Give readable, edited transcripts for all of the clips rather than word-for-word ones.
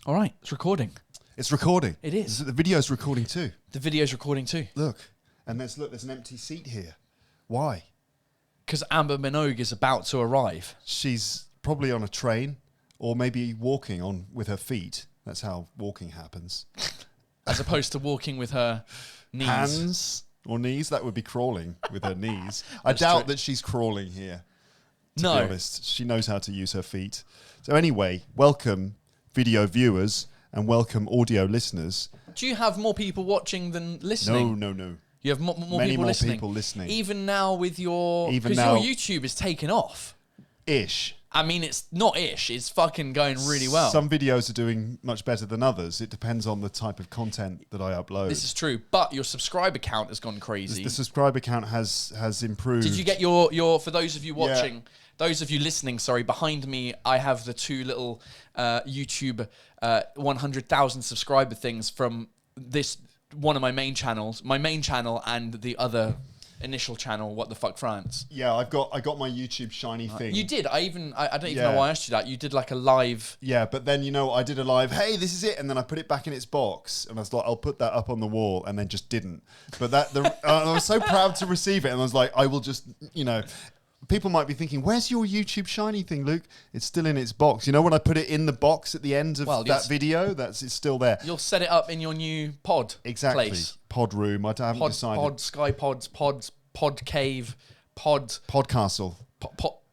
All right, it's recording. It's recording. It is. The video's recording too. The video's recording too. Look. And there's an empty seat here. Why? Because Amber Minogue is about to arrive. She's probably on a train or maybe walking on with her feet. That's how walking happens. As opposed to walking with her knees. Hands or knees? That would be crawling with her knees. I doubt that she's crawling here. To be honest, she knows how to use her feet. So anyway, welcome video viewers and welcome audio listeners. Do you have more people watching than listening? No. You have more people listening. Even now with your... Because your YouTube is taking off. Ish. I mean, it's not ish. It's fucking going really well. Some videos are doing much better than others. It depends on the type of content that I upload. This is true. But your subscriber count has gone crazy. The subscriber count has improved. Did you get your for those of you watching, those of you listening, sorry, behind me, I have the two little YouTube 100,000 subscriber things from this one of my main channels, and the other initial channel, What the Fuck France. Yeah, I got my YouTube shiny thing. You did. I don't even know why I asked you that. You did like a live. Yeah, but then I did a live. Hey, this is it, and then I put it back in its box, and I was like, I'll put that up on the wall, and then just didn't. But I was so proud to receive it, and I was like, I will just People might be thinking, where's your YouTube shiny thing, Luke? It's still in its box. You know when I put it in the box at the end of that video? It's still there. You'll set it up in your new pod place. Pod room. I haven't decided. Pod, Sky Pods, Pod Cave, Podcastle.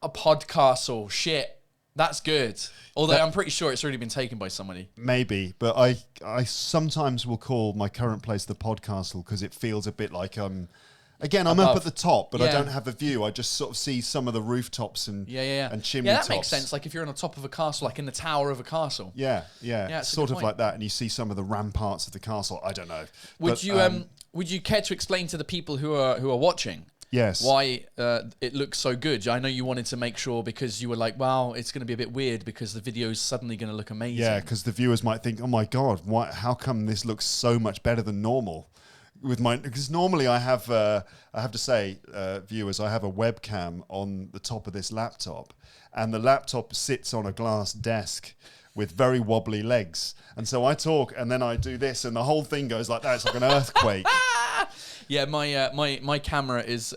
A Podcastle. Shit. That's good. Although I'm pretty sure it's already been taken by somebody. Maybe. But I sometimes will call my current place the Podcastle because it feels a bit like Again, I'm up at the top, but I don't have a view. I just sort of see some of the rooftops and and chimney tops. Yeah, that makes sense. Like if you're on the top of a castle, like in the tower of a castle. Yeah, sort of like that. And you see some of the ramparts of the castle. I don't know. Would you care to explain to the people who are watching? Yes. Why it looks so good? I know you wanted to make sure because you were like, wow, it's going to be a bit weird because the video is suddenly going to look amazing. Yeah, because the viewers might think, oh my God, how come this looks so much better than normal? Because normally I have to say, viewers, I have a webcam on the top of this laptop, and the laptop sits on a glass desk with very wobbly legs, and so I talk and then I do this, and the whole thing goes like that. It's like an earthquake. Yeah, my camera is.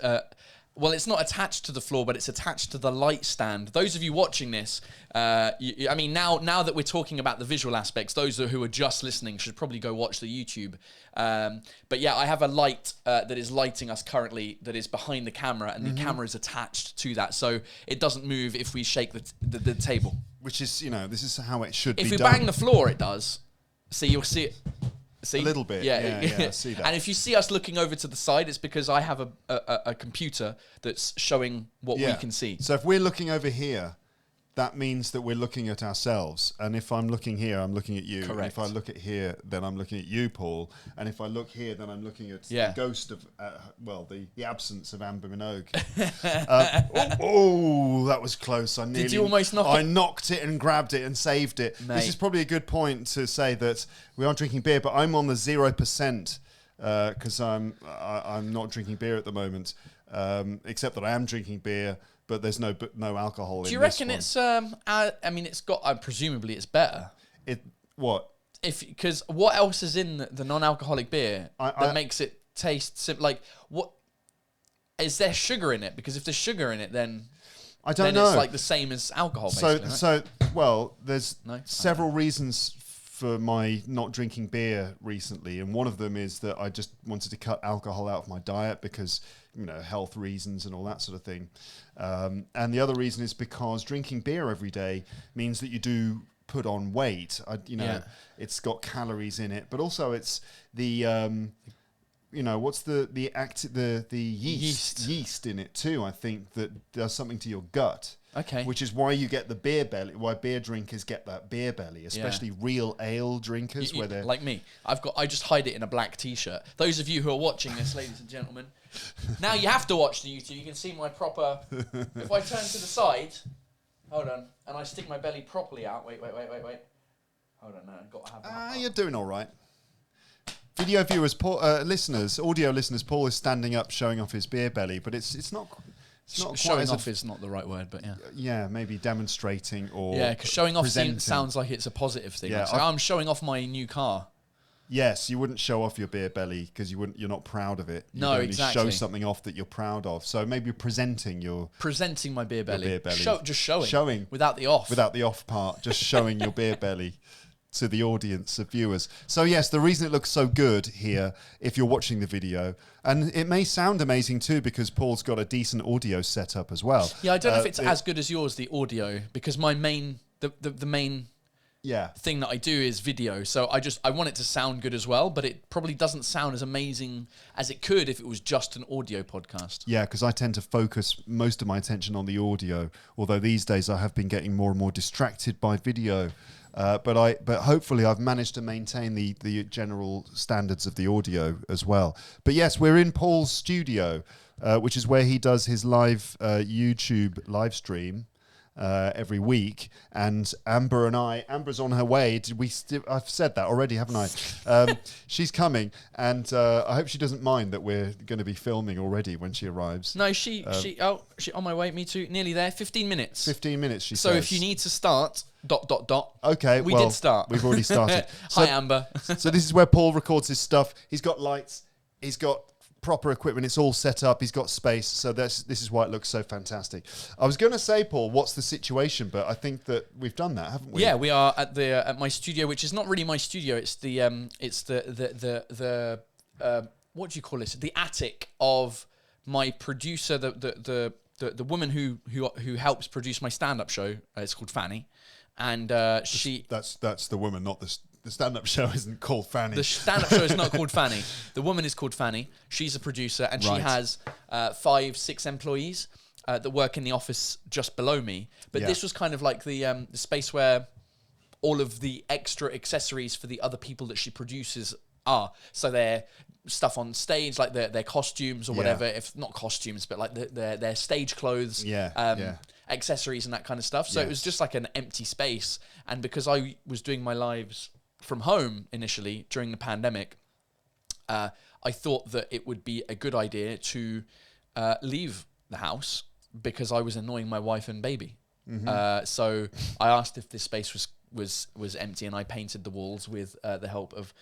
Well, it's not attached to the floor, but it's attached to the light stand. Those of you watching this, now that we're talking about the visual aspects, those who are just listening should probably go watch the YouTube. But yeah, I have a light that is lighting us currently that is behind the camera, and the camera is attached to that, so it doesn't move if we shake the table. Which is, this is how it should be done. If we bang the floor, it does. See, you'll see it. See? A little bit, yeah, I see that. And if you see us looking over to the side, it's because I have a computer that's showing what we can see. So if we're looking over here, that means that we're looking at ourselves. And if I'm looking here, I'm looking at you. Correct. And if I look at here, then I'm looking at you, Paul. And if I look here, then I'm looking at the ghost of, the absence of Amber Minogue. That was close. Did you almost knock it? I knocked it and grabbed it and saved it. Mate. This is probably a good point to say that we are drinking beer, but I'm on the 0%. Because I'm not drinking beer at the moment, except that I am drinking beer, but there's no alcohol in this. Do you reckon one. it's? it's got. Presumably, it's better. What? Because what else is in the non-alcoholic beer that makes it taste like what? Is there sugar in it? Because if there's sugar in it, then I don't know. It's like the same as alcohol. Basically, there's several reasons for my not drinking beer recently, and one of them is that I just wanted to cut alcohol out of my diet because health reasons and all that sort of thing, and the other reason is because drinking beer every day means that you do put on weight. It's got calories in it, but also it's the what's the yeast in it too. I think that does something to your gut. Okay. Which is why you get the beer belly, why beer drinkers get that beer belly, especially real ale drinkers. Where they're like me. I just hide it in a black t-shirt. Those of you who are watching this, ladies and gentlemen, now you have to watch the YouTube. You can see my proper, if I turn to the side, hold on, and I stick my belly properly out. Wait. Hold on, no, I've got to have that. You're doing all right. Video viewers, audio listeners, Paul is standing up showing off his beer belly, but it's not Showing off is not the right word, but yeah. Yeah, maybe demonstrating or because showing off presenting. sounds like it's a positive thing. Yeah, I'm showing off my new car. Yes, you wouldn't show off your beer belly because you're not proud of it. You'd only show something off that you're proud of. So maybe presenting my beer belly. Your beer belly. Just showing without the off. Without the off part, just showing your beer belly to the audience of viewers. So yes, the reason it looks so good here, if you're watching the video, and it may sound amazing too because Paul's got a decent audio setup as well. Yeah, I don't know if it's as good as yours, the audio, because my main thing that I do is video, so I want it to sound good as well, but it probably doesn't sound as amazing as it could if it was just an audio podcast. Yeah, because I tend to focus most of my attention on the audio, although these days I have been getting more and more distracted by video. But hopefully I've managed to maintain the general standards of the audio as well. But yes, we're in Paul's studio, which is where he does his live YouTube live stream every week. And Amber's on her way. I've said that already, haven't I? She's coming, and I hope she doesn't mind that we're going to be filming already when she arrives. No, she on my way. Me too. Nearly there. 15 minutes. 15 minutes. She says. So if you need to start. ... Okay, we did start. We've already started. Hi, Amber. So this is where Paul records his stuff. He's got lights. He's got proper equipment. It's all set up. He's got space. So this is why it looks so fantastic. I was going to say, Paul, what's the situation? But I think that we've done that, haven't we? Yeah, we are at my studio, which is not really my studio. It's the what do you call this? The attic of my producer, the woman who helps produce my stand-up show. It's called Fanny. And that's the woman, not the stand-up show isn't called Fanny. The stand-up show is not called Fanny. The woman is called Fanny. She's a producer, and she has 5-6 employees that work in the office just below me. But this was kind of like the space where all of the extra accessories for the other people that she produces are. So their stuff on stage, like their costumes or whatever, if not costumes, but like their stage clothes. Accessories and that kind of stuff. So it was just like an empty space. And because I was doing my lives from home initially during the pandemic, I thought that it would be a good idea to leave the house because I was annoying my wife and baby. Mm-hmm. So I asked if this space was empty, and I painted the walls with the help of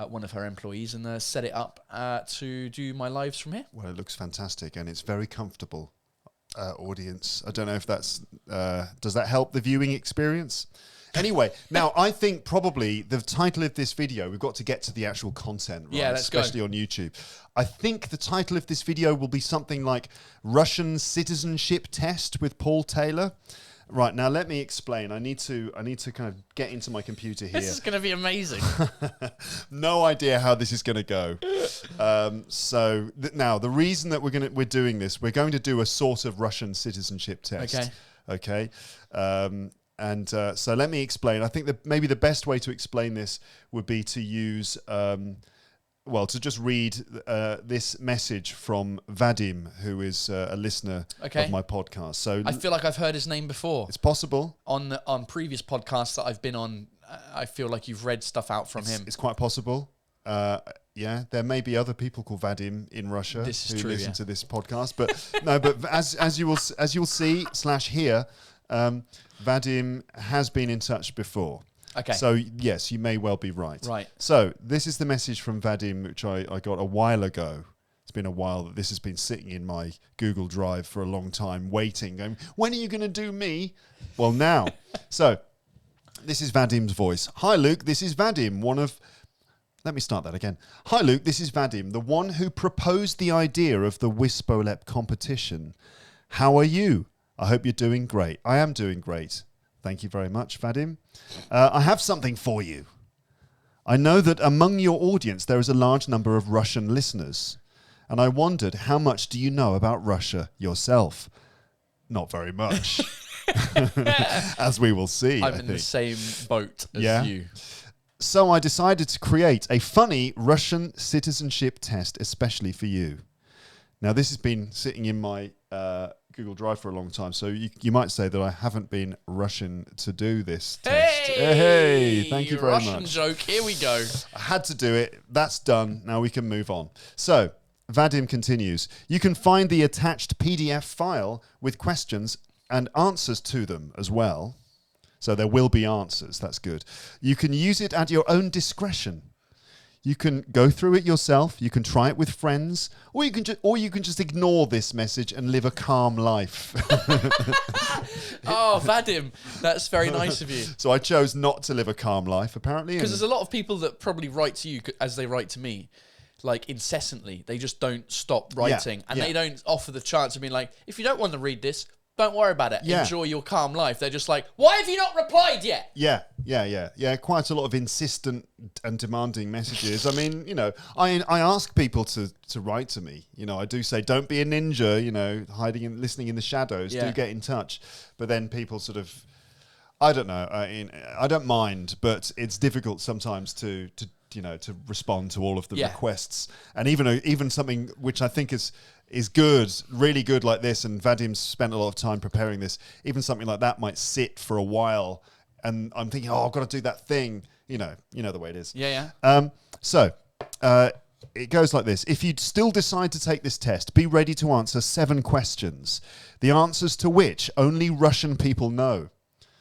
one of her employees and set it up to do my lives from here. Well, it looks fantastic and it's very comfortable. Audience. I don't know if that's does that help the viewing experience? Anyway, now I think probably the title of this video, we've got to get to the actual content, right? Yeah, let's especially on YouTube. I think the title of this video will be something like Russian Citizenship Test with Paul Taylor. Right, now let me explain. I need to kind of get into my computer here. This is going to be amazing. No idea how this is going to go. Now the reason that we're doing this, we're going to do a sort of Russian citizenship test. Okay. So let me explain. I think that maybe the best way to explain this would be to use to just read this message from Vadim, who is a listener of my podcast. So I feel like I've heard his name before. It's possible. On previous podcasts that I've been on, I feel like you've read stuff out from him. It's quite possible. There may be other people called Vadim in Russia who listen to this podcast, but no. But as you'll see / hear, Vadim has been in touch before. Okay. So, yes, you may well be right. Right. So, this is the message from Vadim, which I got a while ago. It's been a while that this has been sitting in my Google Drive for a long time, waiting, going, when are you going to do me? Well, now. So, this is Vadim's voice. Hi, Luke, this is Vadim, Let me start that again. Hi, Luke, this is Vadim, the one who proposed the idea of the Wispo-Lep competition. How are you? I hope you're doing great. I am doing great. Thank you very much, Vadim. I have something for you. I know that among your audience there is a large number of Russian listeners, and I wondered, how much do you know about Russia yourself? Not very much, as we will see. I'm in the same boat as you. So I decided to create a funny Russian citizenship test especially for you. Now, this has been sitting in my Google Drive for a long time, so you might say that I haven't been Russian to do this test. Hey, thank you very much. Russian joke, here we go. I had to do it. That's done. Now we can move on. So, Vadim continues, you can find the attached PDF file with questions and answers to them as well. So there will be answers. That's good. You can use it at your own discretion. You can go through it yourself. You can try it with friends, or you can just ignore this message and live a calm life. Oh, Vadim, that's very nice of you. So I chose not to live a calm life, apparently. Because there's a lot of people that probably write to you as they write to me, like incessantly. They just don't stop writing, and they don't offer the chance of being like, if you don't want to read this, don't worry about it. Yeah. Enjoy your calm life. They're just like, why have you not replied yet? Yeah. Quite a lot of insistent and demanding messages. I mean, I ask people to write to me. I do say, don't be a ninja. Hiding and listening in the shadows. Yeah. Do get in touch. But then people sort of, I don't know. I don't mind, but it's difficult sometimes to respond to all of the requests, and even something which I think is good, really good like this, and Vadim's spent a lot of time preparing this, even something like that might sit for a while, and I'm thinking, I've got to do that thing, you know the way it is. So it goes like this. If you still decide to take this test, be ready to answer 7 questions, the answers to which only Russian people know.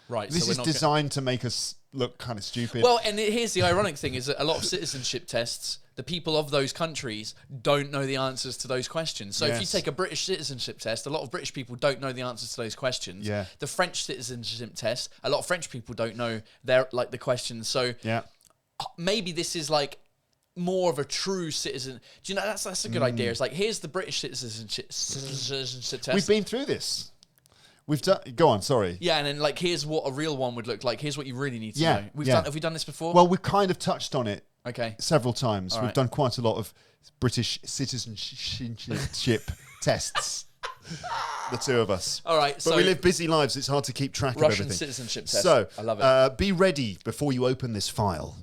Right. This is designed to make us look kind of stupid. Well, and here's the ironic thing, is that a lot of citizenship tests, the people of those countries don't know the answers to those questions. So if you take a British citizenship test, a lot of British people don't know the answers to those questions. Yeah. The French citizenship test, a lot of French people don't know the questions. So maybe this is like more of a true citizen. Do you know, that's a good idea. It's like, here's the British citizenship test. We've been through this. We've done. Go on. Sorry. Yeah, and then like, here's what a real one would look like. Here's what you really need to know. Have we done this before? Well, we've kind of touched on it. Okay. Several times. All We've right. done quite a lot of British citizenship tests. The two of us. All right. But we live busy lives. It's hard to keep track of Russian everything. citizenship test. So I love it. Be ready before you open this file.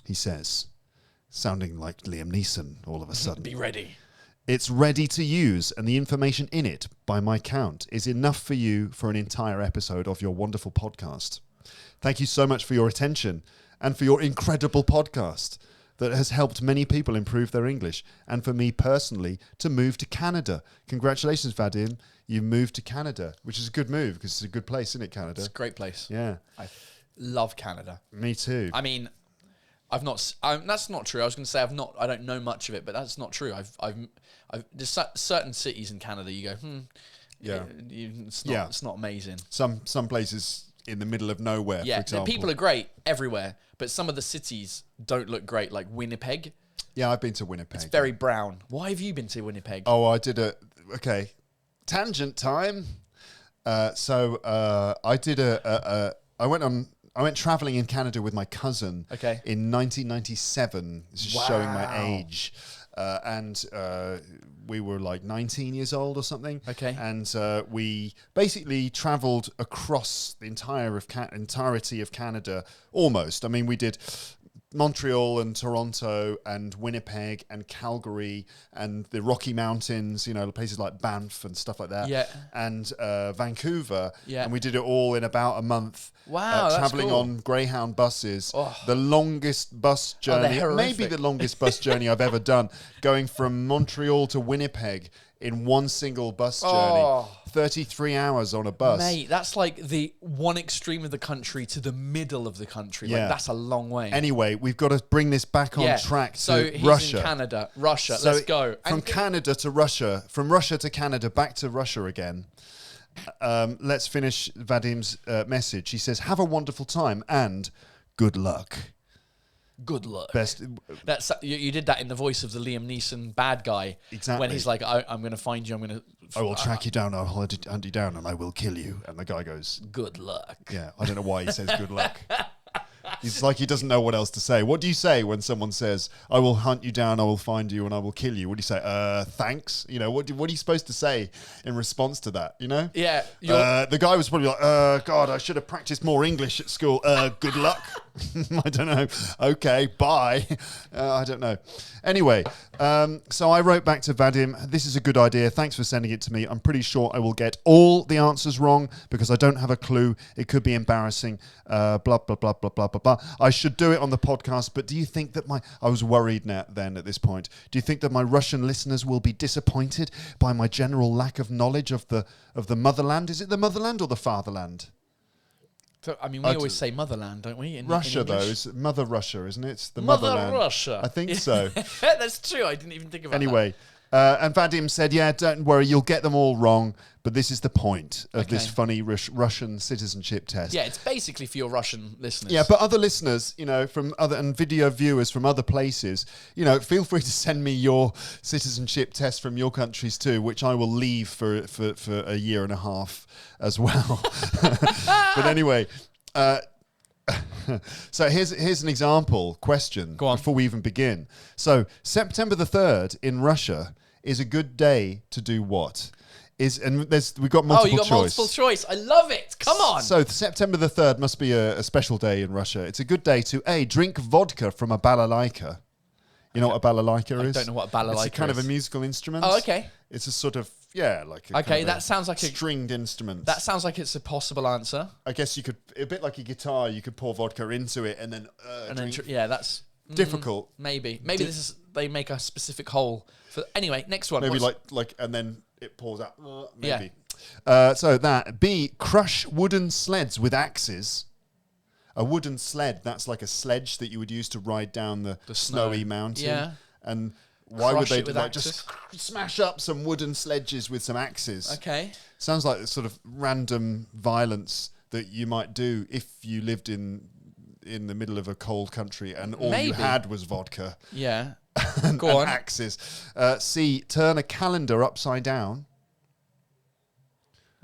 He says, sounding like Liam Neeson all of a sudden. Be ready. It's ready to use, and the information in it, by my count, is enough for you for an entire episode of your wonderful podcast. Thank you so much for your attention and for your incredible podcast that has helped many people improve their English, and for me personally to move to Canada. Congratulations, Vadim. You moved to Canada, which is a good move because it's a good place, isn't it, Canada? It's a great place. Yeah. I love Canada. Me too. I mean, that's not true. I was going to say I don't know much of it, but that's not true. There's certain cities in Canada you go, it's not amazing. Some places in the middle of nowhere, for Yeah, the example. people are great everywhere, but some of the cities don't look great, like Winnipeg. Yeah, I've been to Winnipeg. It's very brown. Why have you been to Winnipeg? Oh, I did tangent time. I went traveling in Canada with my cousin in 1997. This is showing my age. And we were like 19 years old or something. Okay. And we basically traveled across the entirety of Canada, almost. I mean, we did Montreal and Toronto and Winnipeg and Calgary and the Rocky Mountains, places like Banff and stuff like that. Yeah. And Vancouver. Yeah. And we did it all in about a month. Wow, that's traveling cool. on Greyhound buses. Oh. The longest bus journey, they're maybe horrific. the longest bus journey I've ever done, going from Montreal to Winnipeg in one single bus journey. 33 hours on a bus. Mate, that's like the one extreme of the country to the middle of the country. Yeah. Like, that's a long way. Anyway, we've got to bring this back on track So to he's Russia. in Canada. Russia, So let's go. From Canada to Russia, from Russia to Canada, back to Russia again. Let's finish Vadim's message. He says, have a wonderful time and good luck. Good luck. Best. That's you did that in the voice of the Liam Neeson bad guy. Exactly. When he's like, I'm going to find you. I will track you down. I'll hunt you down, and I will kill you. And the guy goes, good luck. yeah. I don't know why he says good luck. He's like, he doesn't know what else to say. What do you say when someone says, I will hunt you down, I will find you, and I will kill you? What do you say? Thanks. What are you supposed to say in response to that? Yeah. The guy was probably like, God, I should have practiced more English at school. Good luck. I don't know. Okay, bye. I don't know. Anyway, so I wrote back to Vadim, this is a good idea. Thanks for sending it to me. I'm pretty sure I will get all the answers wrong because I don't have a clue. It could be embarrassing. Blah, blah, blah, blah, blah, blah, blah. I should do it on the podcast, but do you think that I was worried then at this point. Do you think that my Russian listeners will be disappointed by my general lack of knowledge of the motherland? Is it the motherland or the fatherland? So, I mean, we always say motherland, don't we? Russia, in though, is Mother Russia, isn't it? It's the Mother motherland. Russia. I think so. That's true. I didn't even think about anyway, and Vadim said, yeah, don't worry, you'll get them all wrong, but this is the point of this funny Russian citizenship test. Yeah, it's basically for your Russian listeners. Yeah, but other listeners, from other and video viewers from other places, feel free to send me your citizenship test from your countries too, which I will leave for a year and a half as well. But anyway, so here's an example question before we even begin. So September the 3rd in Russia is a good day to do what? We've got multiple choice. You got multiple choice. I love it. Come on. So September the 3rd must be a special day in Russia. It's a good day to drink vodka from a balalaika. You know what a balalaika is? I don't know what a balalaika is. It's a kind of a musical instrument. Oh, okay. It's a sort of, like a kind of that sounds like stringed instrument. That sounds like it's a possible answer. I guess you could, a bit like a guitar, you could pour vodka into it and then drink. That's difficult. Maybe they make a specific hole for. Anyway, next one. Maybe like and then it pours out. Maybe. So that B, crush wooden sleds with axes. A wooden sled, that's like a sledge that you would use to ride down the snowy mountain. Yeah. And why would they just smash up some wooden sledges with some axes? Okay. Sounds like the sort of random violence that you might do if you lived in the middle of a cold country and all you had was vodka. Yeah. and Go on. axes. C, turn a calendar upside down.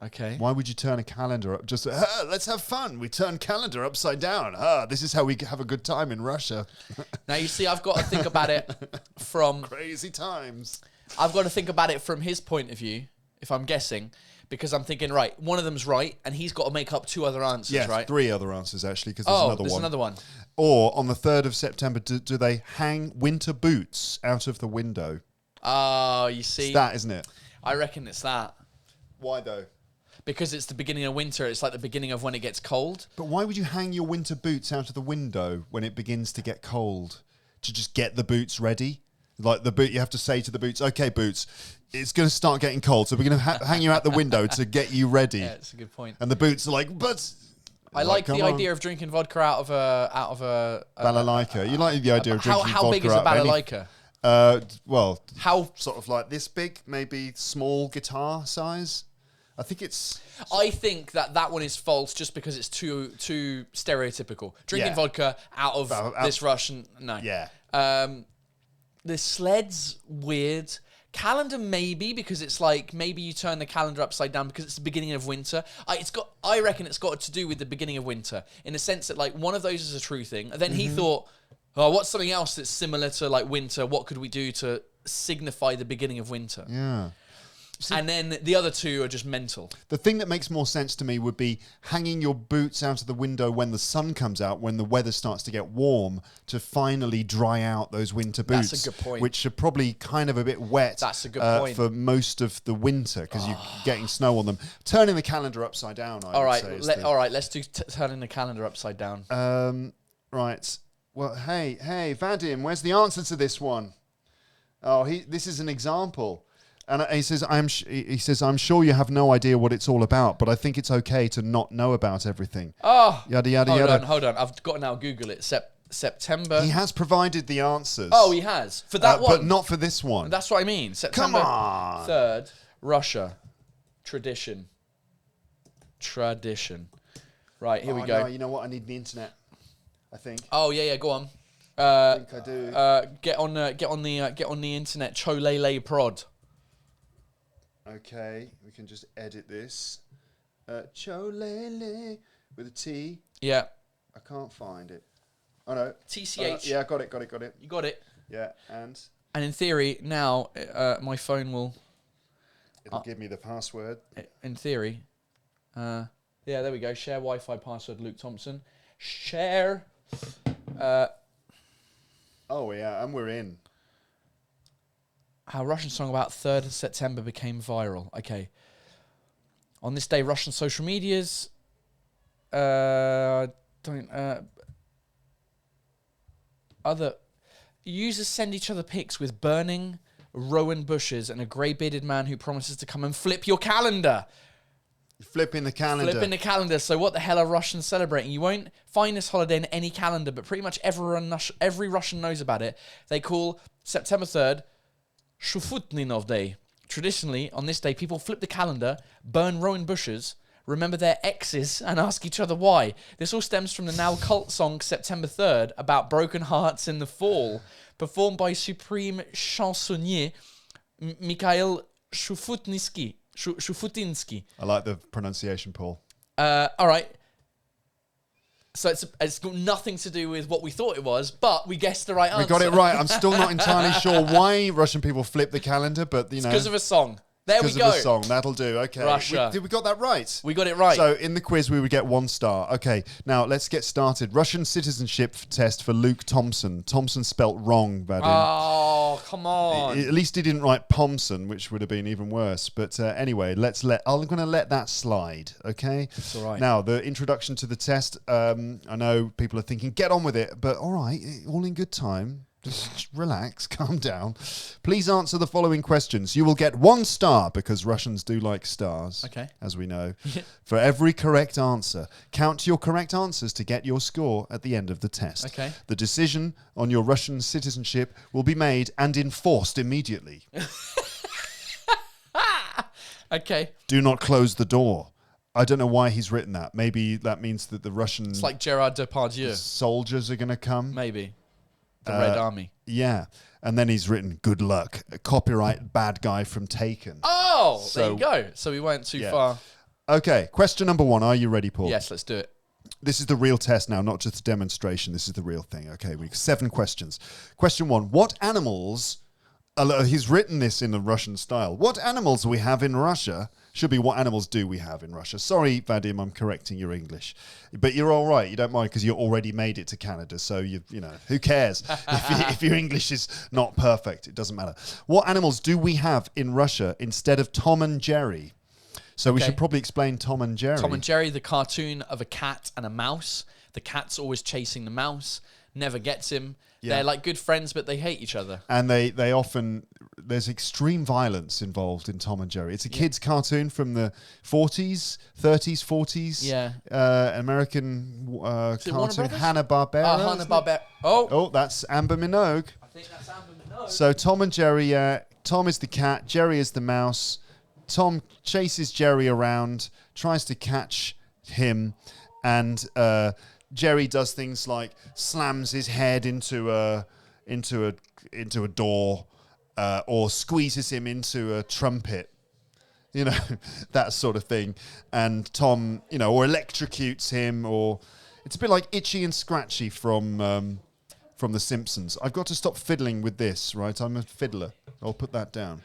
Okay. Why would you turn a calendar up? Just, let's have fun. We turn calendar upside down. This is how we have a good time in Russia. Now, you see, I've got to think about it from... Crazy times. I've got to think about it from his point of view, if I'm guessing, because I'm thinking, right, one of them's right, and he's got to make up two other answers, right? 3 other answers, actually, because there's another one. Or, on the 3rd of September, do they hang winter boots out of the window? Oh, you see. It's that, isn't it? I reckon it's that. Why, though? Because it's the beginning of winter. It's like the beginning of when it gets cold. But why would you hang your winter boots out of the window when it begins to get cold? To just get the boots ready? Like the boot, you have to say to the boots, okay, boots, it's going to start getting cold, so we're going to hang you out the window to get you ready. Yeah, that's a good point. And the boots are like, but... I like the idea of drinking vodka out of a balalaika. You like the idea of drinking vodka out of how big is a balalaika? Well, how sort of like this big, maybe small guitar size. I think it's... I think that one is false just because it's too stereotypical. Drinking vodka out of this Russian... No. Yeah. The sled's weird. Calendar maybe, because it's like maybe you turn the calendar upside down because it's the beginning of winter. I reckon it's got to do with the beginning of winter in the sense that like one of those is a true thing. And then he thought, what's something else that's similar to like winter? What could we do to signify the beginning of winter? Yeah. See, and then the other two are just mental. The thing that makes more sense to me would be hanging your boots out of the window when the sun comes out, when the weather starts to get warm, to finally dry out those winter boots. That's a good point. Which are probably kind of a bit wet. That's a good point. For most of the winter, because you're getting snow on them. Turning the calendar upside down, I would say. All right, let's do turning the calendar upside down. Right. Well, hey, Vadim, where's the answer to this one? Oh, this is an example. And he says, I'm sure you have no idea what it's all about, but I think it's okay to not know about everything. Oh, yada, yada, yada. Hold on. I've got to now Google it. September. He has provided the answers. Oh, he has. For that one. But not for this one. That's what I mean. September Come on. 3rd, Russia. Tradition. Right, here we go. No, you know what? I need the internet, I think. Oh, yeah, go on. I think I do. Get on the internet. Cholele prod. Okay, we can just edit this. Cholele with a T. Yeah. I can't find it. Oh no. TCH. Yeah, got it. You got it. Yeah, and in theory, now my phone will... It'll give me the password. In theory. Yeah, there we go. Share Wi-Fi password, Luke Thompson. Share... Oh yeah, and we're in. How Russian song about 3rd of September became viral. Okay. On this day, Russian social medias Users send each other pics with burning rowan bushes and a grey-bearded man who promises to come and flip your calendar. Flipping the calendar. Flipping the calendar. So what the hell are Russians celebrating? You won't find this holiday in any calendar, but pretty much every Russian knows about it. They call September 3rd Shufutninov Day. Traditionally, on this day, people flip the calendar, burn rowan bushes, remember their exes, and ask each other why. This all stems from the now cult song September 3rd about broken hearts in the fall, performed by supreme chansonnier Mikhail Shufutinsky. I like the pronunciation, Paul. All right. So it's got nothing to do with what we thought it was, but we guessed the right answer. We got it right. I'm still not entirely sure why Russian people flip the calendar, but you know, because of a song. There we go. Because of a song. That'll do. Okay. Russia. We got that right? We got it right. So in the quiz, we would get 1 star. Okay. Now let's get started. Russian citizenship test for Luke Thompson. Thompson spelt wrong, Vadim. Oh, come on. At least he didn't write Pomson, which would have been even worse. But anyway, I'm going to let that slide. Okay. It's all right. Now the introduction to the test. I know people are thinking, get on with it, but all right, all in good time. Just relax, calm down. Please answer the following questions. You will get 1 star because Russians do like stars, as we know, for every correct answer. Count your correct answers to get your score at the end of the test. Okay. The decision on your Russian citizenship will be made and enforced immediately. Okay. Do not close the door. I don't know why he's written that. Maybe that means that the Russian... It's like Gerard Depardieu. Soldiers are going to come. Maybe. The Red Army. Yeah. And then he's written, good luck. A copyright bad guy from Taken. Oh, there you go. So we weren't too far. Okay. Question number 1. Are you ready, Paul? Yes, let's do it. This is the real test now, not just a demonstration. This is the real thing. Okay. We have 7 questions. Question 1. What animals... he's written this in the Russian style. What animals we have in Russia... Should be what animals do we have in Russia. Sorry, Vadim, I'm correcting your English. But you're all right. You don't mind because you already made it to Canada. So, you know, who cares? if your English is not perfect, it doesn't matter. What animals do we have in Russia instead of Tom and Jerry? So we should probably explain Tom and Jerry. Tom and Jerry, the cartoon of a cat and a mouse. The cat's always chasing the mouse, never gets him. Yeah. They're like good friends, but they hate each other. And they often... There's extreme violence involved in Tom and Jerry. It's a kid's cartoon from the 30s, 40s. Yeah. American cartoon. Hanna-Barbera. Hanna-Barbera. Oh, that's Amber Minogue. I think that's Amber Minogue. So Tom and Jerry, Tom is the cat, Jerry is the mouse. Tom chases Jerry around, tries to catch him, and Jerry does things like slams his head into a door, or squeezes him into a trumpet, you know, that sort of thing. And Tom, you know, or electrocutes him, or it's a bit like Itchy and Scratchy from The Simpsons. I've got to stop fiddling with this, right? I'm a fiddler. I'll put that down.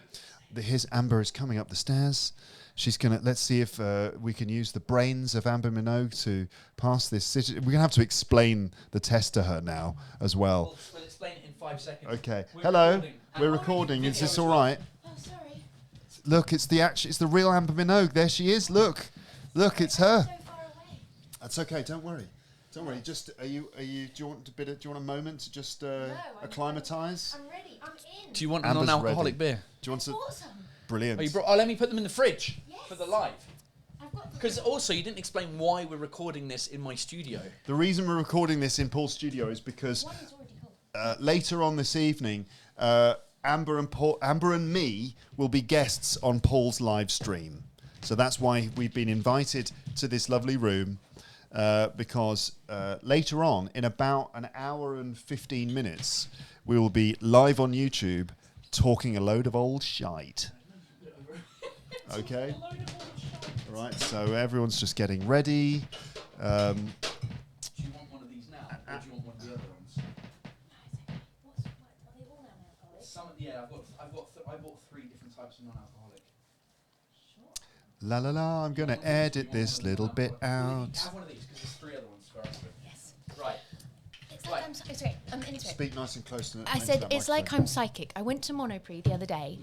Here's Amber is coming up the stairs. She's going to, let's see if we can use the brains of Amber Minogue to pass this. We're going to have to explain the test to her now as well. We'll explain it in 5 seconds. Okay. Hello. We're recording. Is this all right? Oh, sorry. Look, it's the real Amber Minogue. There she is. Look, it's her. So far away. That's okay. Don't worry. Just do you want a moment to just acclimatise? I'm ready. I'm in. Do you want a Amber's non-alcoholic ready. beer? Do you want I some? bought some. Brilliant. Let me put them in the fridge for the live. I've got the... Because also, you didn't explain why we're recording this in my studio. The reason we're recording this in Paul's studio is because One is already cool. later on this evening, Amber and me will be guests on Paul's live stream. So that's why we've been invited to this lovely room, because later on, in about an hour and 15 minutes, we will be live on YouTube talking a load of old shite. Okay? All right, so everyone's just getting ready. Do you want one of these now, or do you want one of the other ones? Are they all non-alcoholic? I bought 3 different types of non-alcoholic. La la la, I'm going to edit this little bit out. Have one of these because there's 3 other ones for us. Yes. Right. It's like I'm into it. Speak nice and close to I said it's like I'm psychic. I went to Monoprix the other day,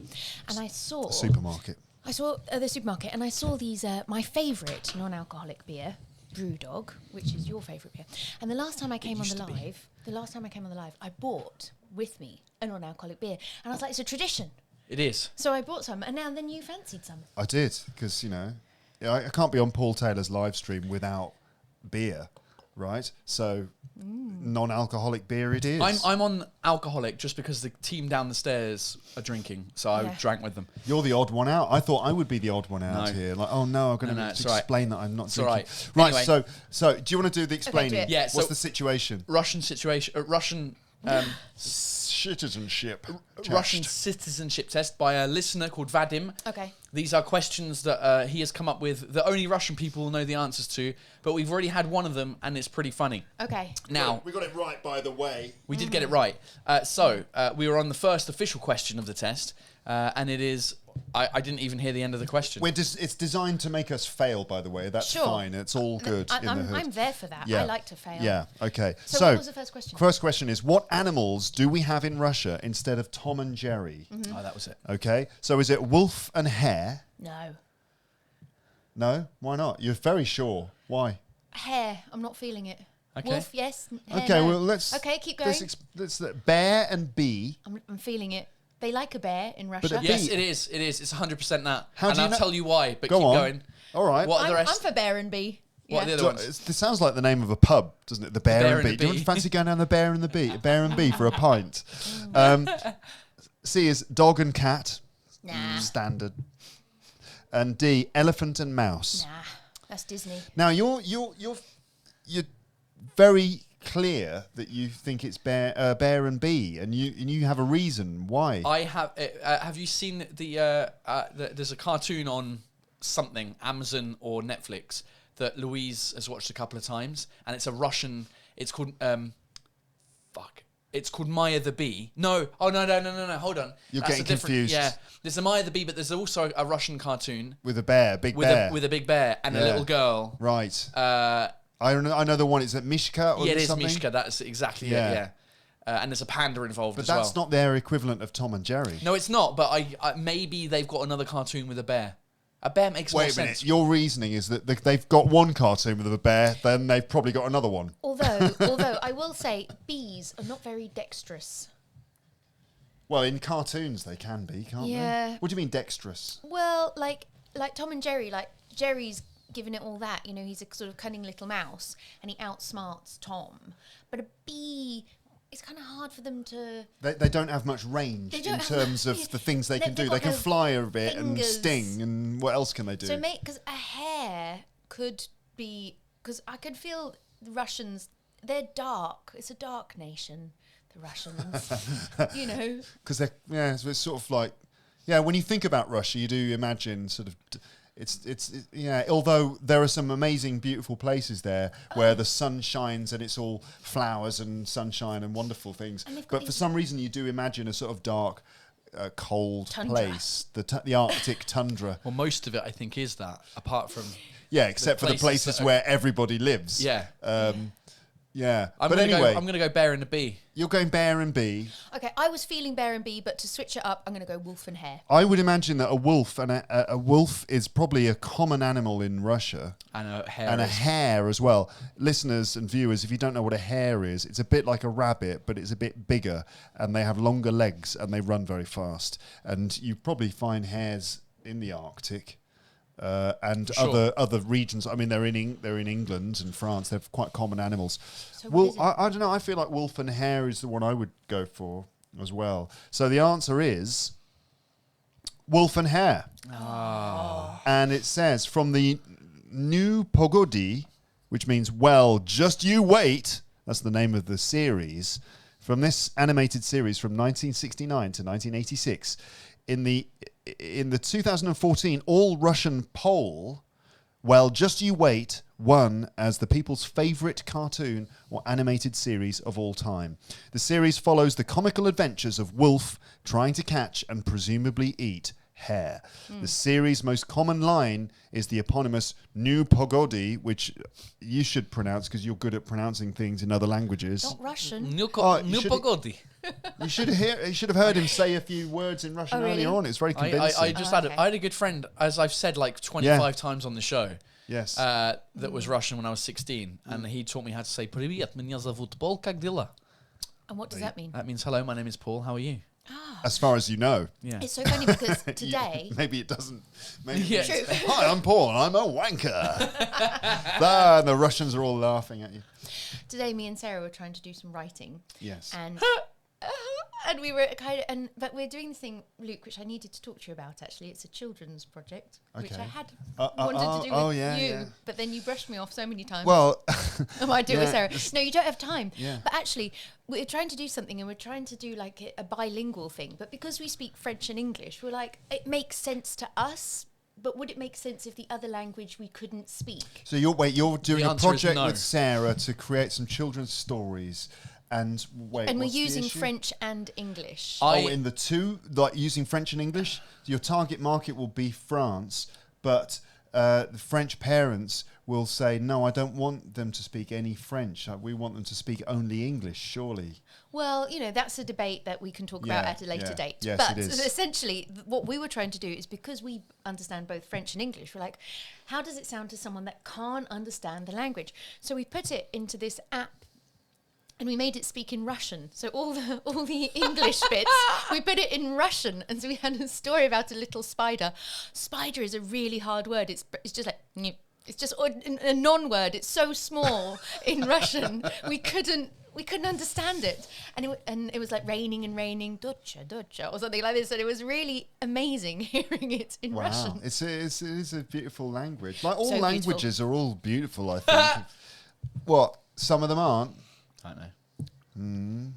and I saw supermarket. I saw the supermarket, and I saw these my favourite non-alcoholic beer, Brewdog, which is your favourite beer. And the last time I came on the live, I bought with me a non-alcoholic beer, and I was like, it's a tradition. It is. So I bought some, and then you fancied some. I did, because, I can't be on Paul Taylor's live stream without beer, right? So non-alcoholic beer it is. I'm on alcoholic just because the team down the stairs are drinking, so I drank with them. You're the odd one out. I thought I would be the odd one out here. Like, oh no, I'm going to explain that I'm not drinking. Right. Right. Anyway. So do you want to do the explaining? Okay, do it. Yeah. What's the situation? Russian Citizenship. Russian citizenship test by a listener called Vadim. Okay. These are questions that he has come up with that only Russian people know the answers to, but we've already had one of them, and it's pretty funny. Okay. Now, we got it right, by the way. we did get it right. So we were on the first official question of the test, and it is... I didn't even hear the end of the question. It's designed to make us fail, by the way. That's fine. It's all good in the hood. I'm there for that. Yeah. I like to fail. Yeah, okay. So what was the first question? First question is, what animals do we have in Russia instead of Tom and Jerry? Oh, that was it. Okay, so is it wolf and hare? No. No? Why not? You're very sure. Why? Hare. I'm not feeling it. Okay. Wolf, yes. Hare, Okay, no. well, let's... Okay, keep going. Let's bear and bee. I'm feeling it. They like a bear in Russia. But Yes, it is. It is. It's 100% that. How and do you I'll know? tell you why, but Go keep on. going. All right. What are the I'm rest? for bear and bee. What are the other ones? This sounds like the name of a pub, doesn't it? The Bear and Bee. Do you fancy going down the Bear and the Bee? Bear and Bee for a pint. C is dog and cat. Nah. Standard. And D, elephant and mouse. Nah, that's Disney. Now you're very clear that you think it's bear and bee, and you have a reason why. I have. Have you seen there's a cartoon on something, Amazon or Netflix, that Louise has watched a couple of times, and it's a Russian. It's called It's called Maya the Bee. No. Oh no. Hold on. You're That's getting a different, confused. Yeah. There's a Maya the Bee, but there's also a Russian cartoon with a bear, big bear, with a big bear and a little girl. Right. I I know the one. Is it Mishka or yeah, it is something? Mishka. That's exactly it. Yeah. And there's a panda involved But as well. that's not their equivalent of Tom and Jerry. No, it's not. But I maybe they've got another cartoon with a bear. A bear makes more Wait a minute. sense. Your reasoning is that they've got one cartoon with a bear, then they've probably got another one. Although I will say bees are not very dexterous. Well, in cartoons they can be, can't they? What do you mean dexterous? Well, like Tom and Jerry, like Jerry's given it all that. You know, he's a sort of cunning little mouse, and he outsmarts Tom. But a bee, it's kind of hard for them to... They don't have much range in terms of the things they can do. They can fly a bit and sting, and what else can they do? So, because a hare could be... Because I could feel the Russians, they're dark. It's a dark nation, the Russians, you know. Because so it's sort of like... Yeah, when you think about Russia, you do imagine sort of... although there are some amazing, beautiful places there where the sun shines and it's all flowers and sunshine and wonderful things. But for some reason, you do imagine a sort of dark, cold place, the Arctic tundra. Well, most of it, I think, is that, apart from... Yeah, except for the places where everybody lives. Yeah. But anyway... I'm going to go bear and a bee. You're going bear and bee. Okay, I was feeling bear and bee, but to switch it up, I'm going to go wolf and hare. I would imagine that a wolf and a wolf is probably a common animal in Russia. And a hare. And a hare as well. Listeners and viewers, if you don't know what a hare is, it's a bit like a rabbit, but it's a bit bigger, and they have longer legs and they run very fast. And you probably find hares in the Arctic. And other regions. I mean, they're in England and France. They're quite common animals. So Well, I don't know. I feel like wolf and hare is the one I would go for as well. So the answer is wolf and hare. Oh. And it says from the New Pogodi, which means well, just you wait. That's the name of the series. From this animated series from 1969 to 1986. In the 2014 All-Russian poll, well, Just You Wait won as the people's favourite cartoon or animated series of all time. The series follows the comical adventures of Wolf trying to catch and presumably eat hare. The series' most common line is the eponymous New Pogodi, which you should pronounce because you're good at pronouncing things in other languages. Not Russian. New Pogodi. You should have heard him say a few words in Russian earlier on. It's very convincing. I had a good friend, as I've said like 25 times on the show. Yes. That was Russian when I was 16, and he taught me how to say "Привет, меня зовут Пол, как дела?" And what does that mean? That means hello, my name is Paul. How are you? As far as you know. Yeah. It's so funny because today... Maybe it doesn't. Maybe Yeah. True. Hi, I'm Paul. I'm a wanker. And the Russians are all laughing at you. Today, me and Sarah were trying to do some writing. Yes. And we were but we're doing this thing, Luke, which I needed to talk to you about. Actually, it's a children's project, which I had wanted to do with you, but then you brushed me off so many times. Well, I might do it with Sarah. No, you don't have time. Yeah. But actually, we're trying to do something, and we're trying to do like a bilingual thing. But because we speak French and English, we're like, it makes sense to us. But would it make sense if the other language we couldn't speak? so you're doing The a answer is project no. with Sarah to create some children's stories, and And we're what's the using issue? French and English. In the two, like using French and English, your target market will be France, but the French parents will say, no, I don't want them to speak any French. We want them to speak only English, surely. Well, that's a debate that we can talk about at a later date. Yes, but it is. essentially, what we were trying to do is, because we understand both French and English, we're like, how does it sound to someone that can't understand the language? So we put it into this app, and we made it speak in Russian. So all the English bits, we put it in Russian. And so we had a story about a little spider. Spider is a really hard word. It's just like, "Nyeh." It's just a non-word. It's so small in Russian. We couldn't understand it. And it was like raining and raining, docha, docha, or something like this. And it was really amazing hearing it in Russian. It is a beautiful language. Like all So languages are all beautiful, I think. What? Some of them aren't? I don't know.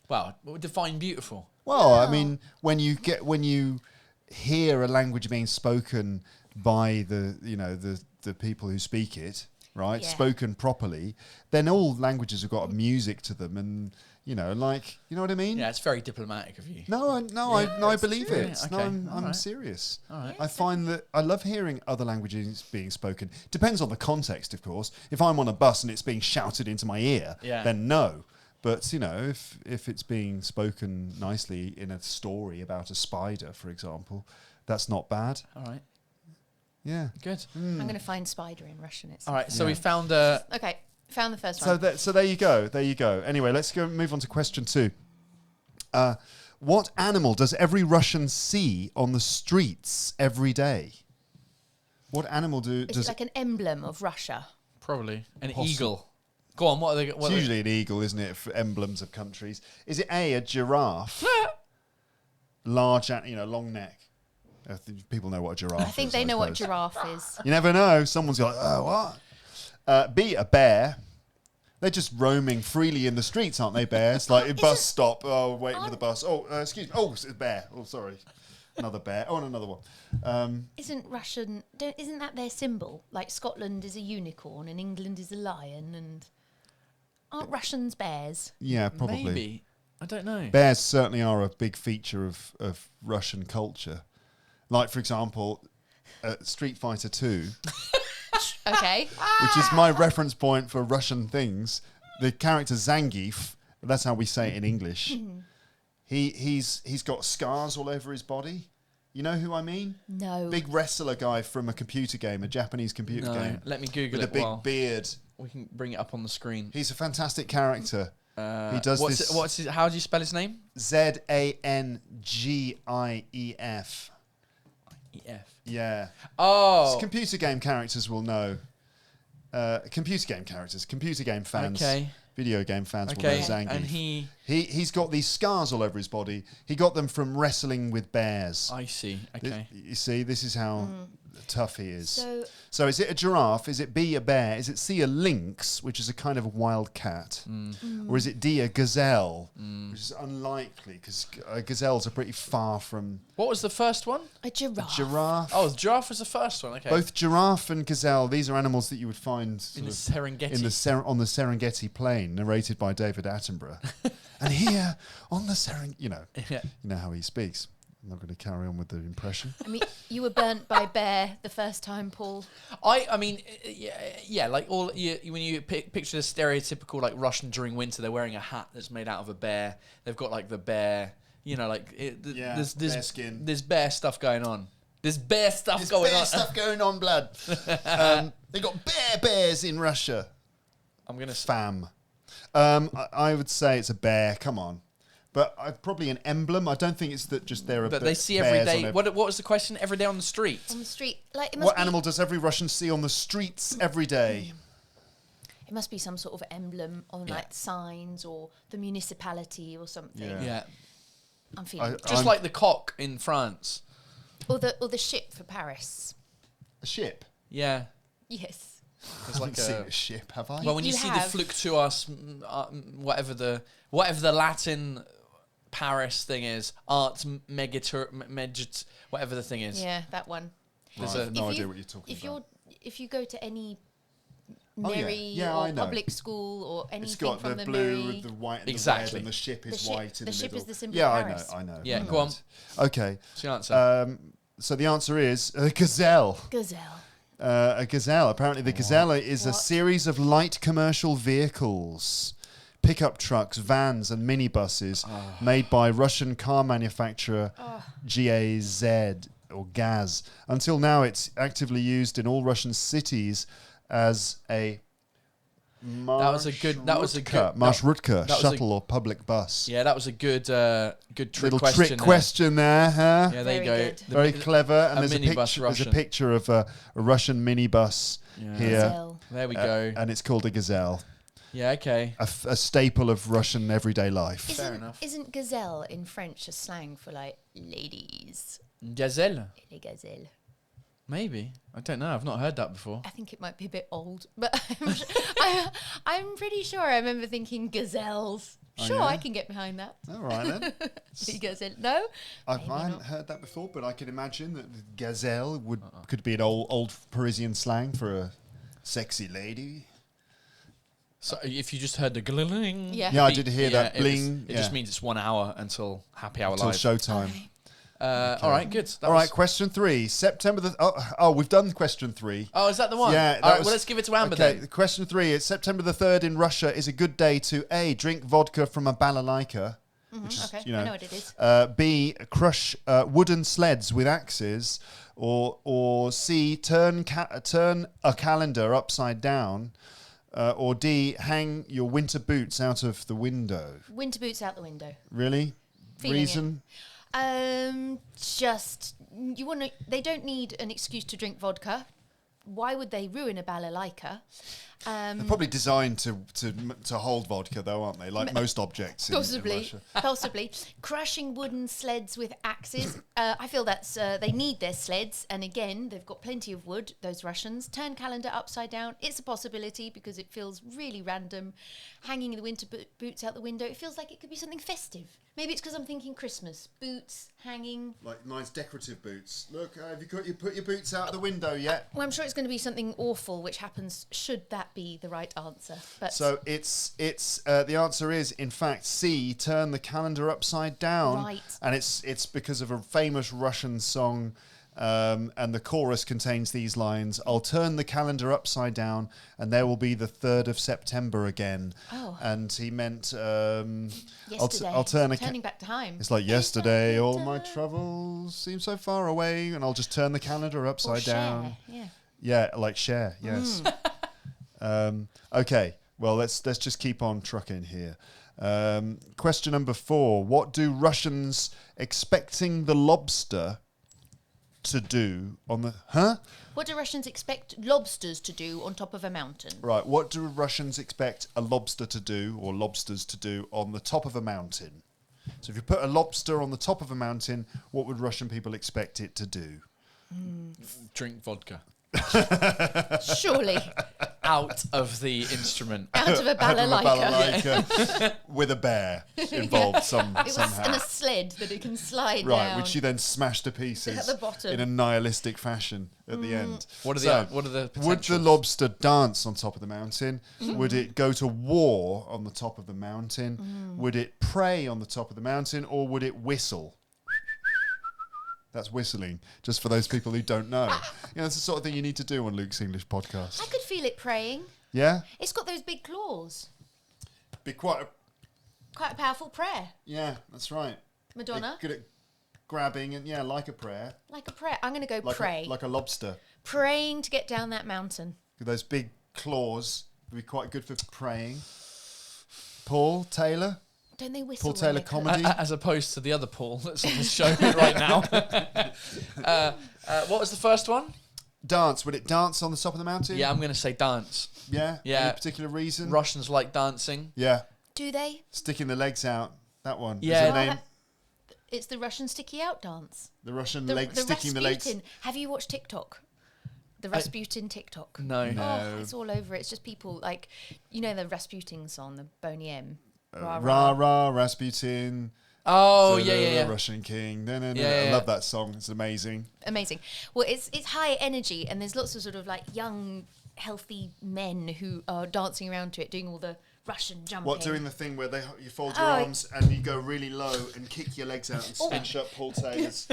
Well, what would define beautiful? Well, I mean, when you hear a language being spoken by the people who speak it, right? Yeah. Spoken properly, then all languages have got music to them, and you know what I mean? Yeah, it's very diplomatic of you. I believe true. it. Yeah, No, okay. I'm All right. serious. All right. I find that I love hearing other languages being spoken. Depends on the context, of course. If I'm on a bus and it's being shouted into my ear, then no. But if it's being spoken nicely in a story about a spider, for example, that's not bad. All right. Yeah. Good. I'm going to find spider in Russian. All right. So Yeah. we found Okay, found the first one. So there you go. There you go. Anyway, let's move on to question 2. What animal does every Russian see on the streets every day? What animal It's does? like an emblem of Russia. probably an Possum. eagle. Go on. What are they? It's usually an eagle, isn't it, for emblems of countries? Is it a giraffe? Large, long neck. People know what a giraffe is. I think they know what suppose. giraffe is. You never know. Someone's like, oh, what? B, a bear. They're just roaming freely in the streets, aren't they, bears? Like a bus stop. Oh, waiting for the bus. Oh, excuse me. Oh, it's a bear. Oh, sorry. Another bear. Oh, and another one. Isn't that their symbol? Like Scotland is a unicorn and England is a lion, and aren't Russians bears? Yeah, probably. Maybe. I don't know. Bears certainly are a big feature of Russian culture. Like, for example, Street Fighter 2, Okay. which is my reference point for Russian things. The character Zangief, that's how we say it in English. He's got scars all over his body. You know who I mean? No. Big wrestler guy from a computer game, a Japanese computer No. game. Let me Google With it. a big while beard. we can bring it up on the screen. He's a fantastic character. He does this. How do you spell his name? Zangief. E-F. Yeah. Oh. Computer game characters will know. Computer game characters, computer game fans, Okay. video game fans will Okay. know Zangief. And He's got these scars all over his body. He got them from wrestling with bears. I see. Okay. You see, this is how tough he is. So So is it a giraffe? Is it B, a bear? Is it C, a lynx, which is a kind of a wild cat? Or is it D, a gazelle, which is unlikely because gazelles are pretty far from What was the first one? a giraffe. giraffe. Oh, giraffe was the first one. Okay. Both giraffe and gazelle, these are animals that you would find in sort the of Serengeti. on the Serengeti plain, narrated by David Attenborough. And here on the Yeah. you know how he speaks. I'm not going to carry on with the impression. I mean, you were burnt by bear the first time, Paul. I mean, yeah, like when you picture the stereotypical like Russian during winter, they're wearing a hat that's made out of a bear. They've got like the bear, bear skin. There's bear stuff going on. There's bear stuff There's going bear on. stuff going on, blood. They got bears in Russia. I'm gonna. Fam. I would say it's a bear. Come on. But probably an emblem. I don't think it's that just there. That they see every day. What was the question? Every day on the street. On the street, like it must What be, animal does every Russian see on the streets every day? It must be some sort of emblem on Yeah. like signs or the municipality or something. Yeah. I'm feeling. Just like the cock in France. Or the ship for Paris. A ship. Yeah. Yes. It's I like haven't seen a ship, have I? Well, when you You see have. the Fluctuous, whatever the Latin Paris thing is, art megit, whatever the thing is. Yeah, that one. There's I a- have no idea what you're talking about. If you go to any Oh, yeah. Neri Yeah, I or know. public school or anything It's got from the the blue Neri, with the white and Exactly. the red, and the ship is The ship- white in the the ship middle. is the symbol yeah, of Paris. I know. Yeah, I know go on. it. Okay. What's the answer? So the answer is a gazelle. gazelle. A gazelle. Apparently, the gazelle is a What? series of light commercial vehicles, pickup trucks, vans, and minibuses made by Russian car manufacturer GAZ or GAZ. Until now, it's actively used in all Russian cities as a Marshrutka marshrutka, that was a- shuttle or public bus. Yeah, that was a good trick Little question. trick question there, huh? Yeah, there you Very go. good. The Very mi- clever. And there's a minibus picture. There's a Russian. picture of a Russian minibus Yeah. here, Gazelle. There we go. and it's called a gazelle, Yeah, okay. a staple of Russian everyday life. Fair enough. Isn't gazelle in French a slang for like ladies? Gazelle? Les gazelles. Maybe. I don't know. I've not heard that before. I think it might be a bit old, but I'm pretty sure I remember thinking gazelles. Oh, Sure, yeah? I can get behind that. All right then. Les gazelles. No? I Maybe hadn't not. heard that before, but I can imagine that the gazelle could be an old Parisian slang for a sexy lady. So if you just heard the gling, Yeah. Yeah, I did hear that it was- bling. It just means it's 1 hour until happy hour until live. showtime. Okay. All right, good. That All right, was- question 3. September the. Oh, we've done question 3. Oh, is that the one? Yeah. All right, well, let's give it to Amber okay, then. question 3 is September the 3rd in Russia is a good day to A, drink vodka from a balalaika, which is, Okay, you know, I know what it is. B, crush wooden sleds with axes, or C, turn a calendar upside down, or D, hang your winter boots out of the window. Winter boots out the window. Really? Feeling Reason? Just you want to. They don't need an excuse to drink vodka. Why would they ruin a balalaika? They're probably designed to hold vodka, though, aren't they? Like most objects in Possibly, Russia. possibly. Crushing wooden sleds with axes. I feel that's they need their sleds, and again, they've got plenty of wood. Those Russians turn calendar upside down. It's a possibility because it feels really random. Hanging the winter boots out the window. It feels like it could be something festive. Maybe it's because I'm thinking Christmas. Boots hanging. Like nice decorative boots. Look, have you put your boots out the window yet? Well, I'm sure it's going to be something awful, which happens should that be the right answer. But So it's the answer is in fact C, turn the calendar upside down. Right. And it's because of a famous Russian song, and the chorus contains these lines: "I'll turn the calendar upside down, and there will be the 3rd of September again." Oh. And he meant yesterday, I'll turn turning back time. It's like yesterday, all my troubles seem so far away, and I'll just turn the calendar Or upside down. share, yeah. Yeah, like share, yes. Okay, well, let's just keep on trucking here. Question number 4. What do Russians expecting the lobster to do on the... Huh? What do Russians expect lobsters to do on top of a mountain? Right, what do Russians expect a lobster to do, or lobsters to do, on the top of a mountain? So if you put a lobster on the top of a mountain, what would Russian people expect it to do? Drink vodka. Surely. Out of the instrument. Out of a Out of a balalaika. balalaika with a bear involved It was somehow. in a sled that it can slide Right, down. which you then smash to pieces At the bottom. in a nihilistic fashion at the end. What are So, the would the potentials? lobster dance on top of the mountain? Would it go to war on the top of the mountain? Would it pray on the top of the mountain, or would it whistle? That's whistling, just for those people who don't know. That's the sort of thing you need to do on Luke's English podcast. I could feel it praying. Yeah? It's got those big claws. Be quite a... Quite a powerful prayer. Yeah, that's right. Madonna. Good at grabbing and like a prayer. Like a prayer. I'm going to go Like pray. like a lobster. Praying to get down that mountain. With those big claws would be quite good for praying. Paul Taylor? Don't they whistle? Paul Taylor when they cook? comedy? As opposed to the other Paul that's on the show right now. What was the first one? Dance. Would it dance on the top of the mountain? Yeah, I'm going to say dance. Yeah? Yeah. Any particular reason? Russians like dancing. Yeah. Do they? Sticking the legs out. That one. Yeah. Is the name. It's the Russian sticky out dance. The Russian The sticking the legs. Rasputin. Have you watched TikTok? The Rasputin TikTok. No. No. Oh, it's all over. It's just people like, the Rasputin song, the Boney M. Rah, rah, Rasputin. Oh, the yeah. Russian king. No. Yeah, I yeah. love that song. It's amazing. Amazing. Well, it's high energy, and there's lots of sort of like young, healthy men who are dancing around to it, doing all the Russian jumping. What, doing the thing where you fold your arms and you go really low and kick your legs out and spinch up Paul Taylor's